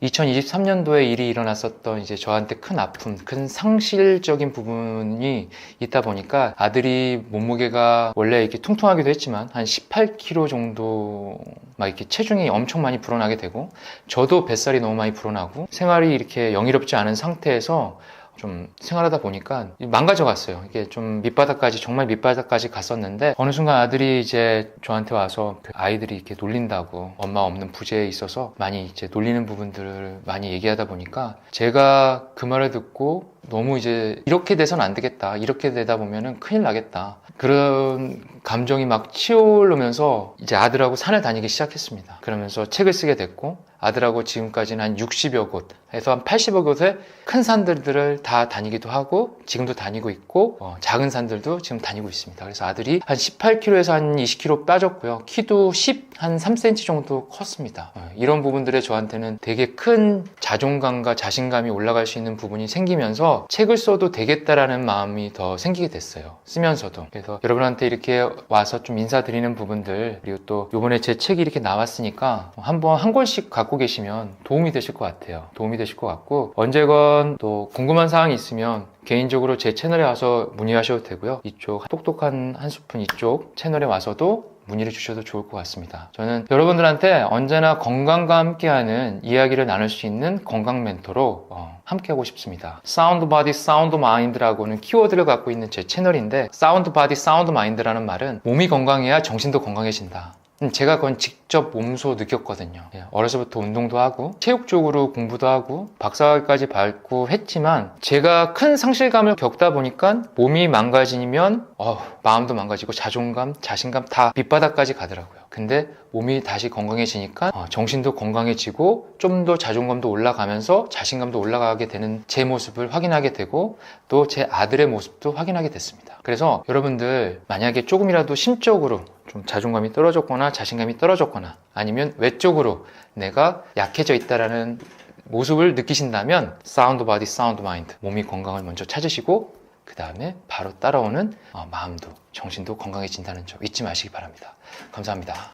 2023년도에 일이 일어났었던 이제 저한테 큰 아픔, 큰 상실적인 부분이 있다 보니까, 아들이 몸무게가 원래 이렇게 퉁퉁하기도 했지만 한 18kg 정도 막 이렇게 체중이 엄청 많이 불어나게 되고, 저도 뱃살이 너무 많이 불어나고, 생활이 이렇게 영이롭지 않은 상태에서 좀 생활하다 보니까 망가져 갔어요. 이게 좀 밑바닥까지, 정말 밑바닥까지 갔었는데, 어느 순간 아들이 이제 저한테 와서 그 아이들이 이렇게 놀린다고, 엄마 없는 부재에 있어서 많이 이제 놀리는 부분들을 많이 얘기하다 보니까, 제가 그 말을 듣고 너무 이제 이렇게 돼서는 안 되겠다, 이렇게 되다 보면은 큰일 나겠다, 그런 감정이 막 치올르면서 이제 아들하고 산을 다니기 시작했습니다. 그러면서 책을 쓰게 됐고, 아들하고 지금까지는 한 60여 곳에서 한 80여 곳의 큰 산들을 다 다니기도 하고, 지금도 다니고 있고, 작은 산들도 지금 다니고 있습니다. 그래서 아들이 한 18kg에서 한 20kg 빠졌고요. 키도 한 3cm 정도 컸습니다. 이런 부분들에 저한테는 되게 큰 자존감과 자신감이 올라갈 수 있는 부분이 생기면서 책을 써도 되겠다라는 마음이 더 생기게 됐어요. 쓰면서도. 그래서 여러분한테 이렇게 와서 좀 인사드리는 부분들, 그리고 또 이번에 제 책이 이렇게 나왔으니까 한번 한 권씩 갖고 계시면 도움이 되실 것 같아요. 도움이 되실 것 같고, 언제건 또 궁금한 사항이 있으면 개인적으로 제 채널에 와서 문의하셔도 되고요. 이쪽 똑똑한 한 스푼 이쪽 채널에 와서도 문의를 주셔도 좋을 것 같습니다. 저는 여러분들한테 언제나 건강과 함께하는 이야기를 나눌 수 있는 건강 멘토로 함께하고 싶습니다. 사운드 바디, 사운드 마인드라고는 키워드를 갖고 있는 제 채널인데, 사운드 바디, 사운드 마인드라는 말은 몸이 건강해야 정신도 건강해진다. 제가 그건 직접 몸소 느꼈거든요. 어려서부터 운동도 하고 체육적으로 공부도 하고 박사학위까지 밟고 했지만, 제가 큰 상실감을 겪다 보니까 몸이 망가지면 마음도 망가지고 자존감, 자신감 다 밑바닥까지 가더라고요. 근데 몸이 다시 건강해지니까 정신도 건강해지고 좀 더 자존감도 올라가면서 자신감도 올라가게 되는 제 모습을 확인하게 되고, 또 제 아들의 모습도 확인하게 됐습니다. 그래서 여러분들 만약에 조금이라도 심적으로 좀 자존감이 떨어졌거나 자신감이 떨어졌거나, 아니면 외적으로 내가 약해져 있다라는 모습을 느끼신다면, 사운드 바디, 사운드 마인드, 몸이 건강을 먼저 찾으시고 그 다음에 바로 따라오는 마음도, 정신도 건강해진다는 점 잊지 마시기 바랍니다. 감사합니다.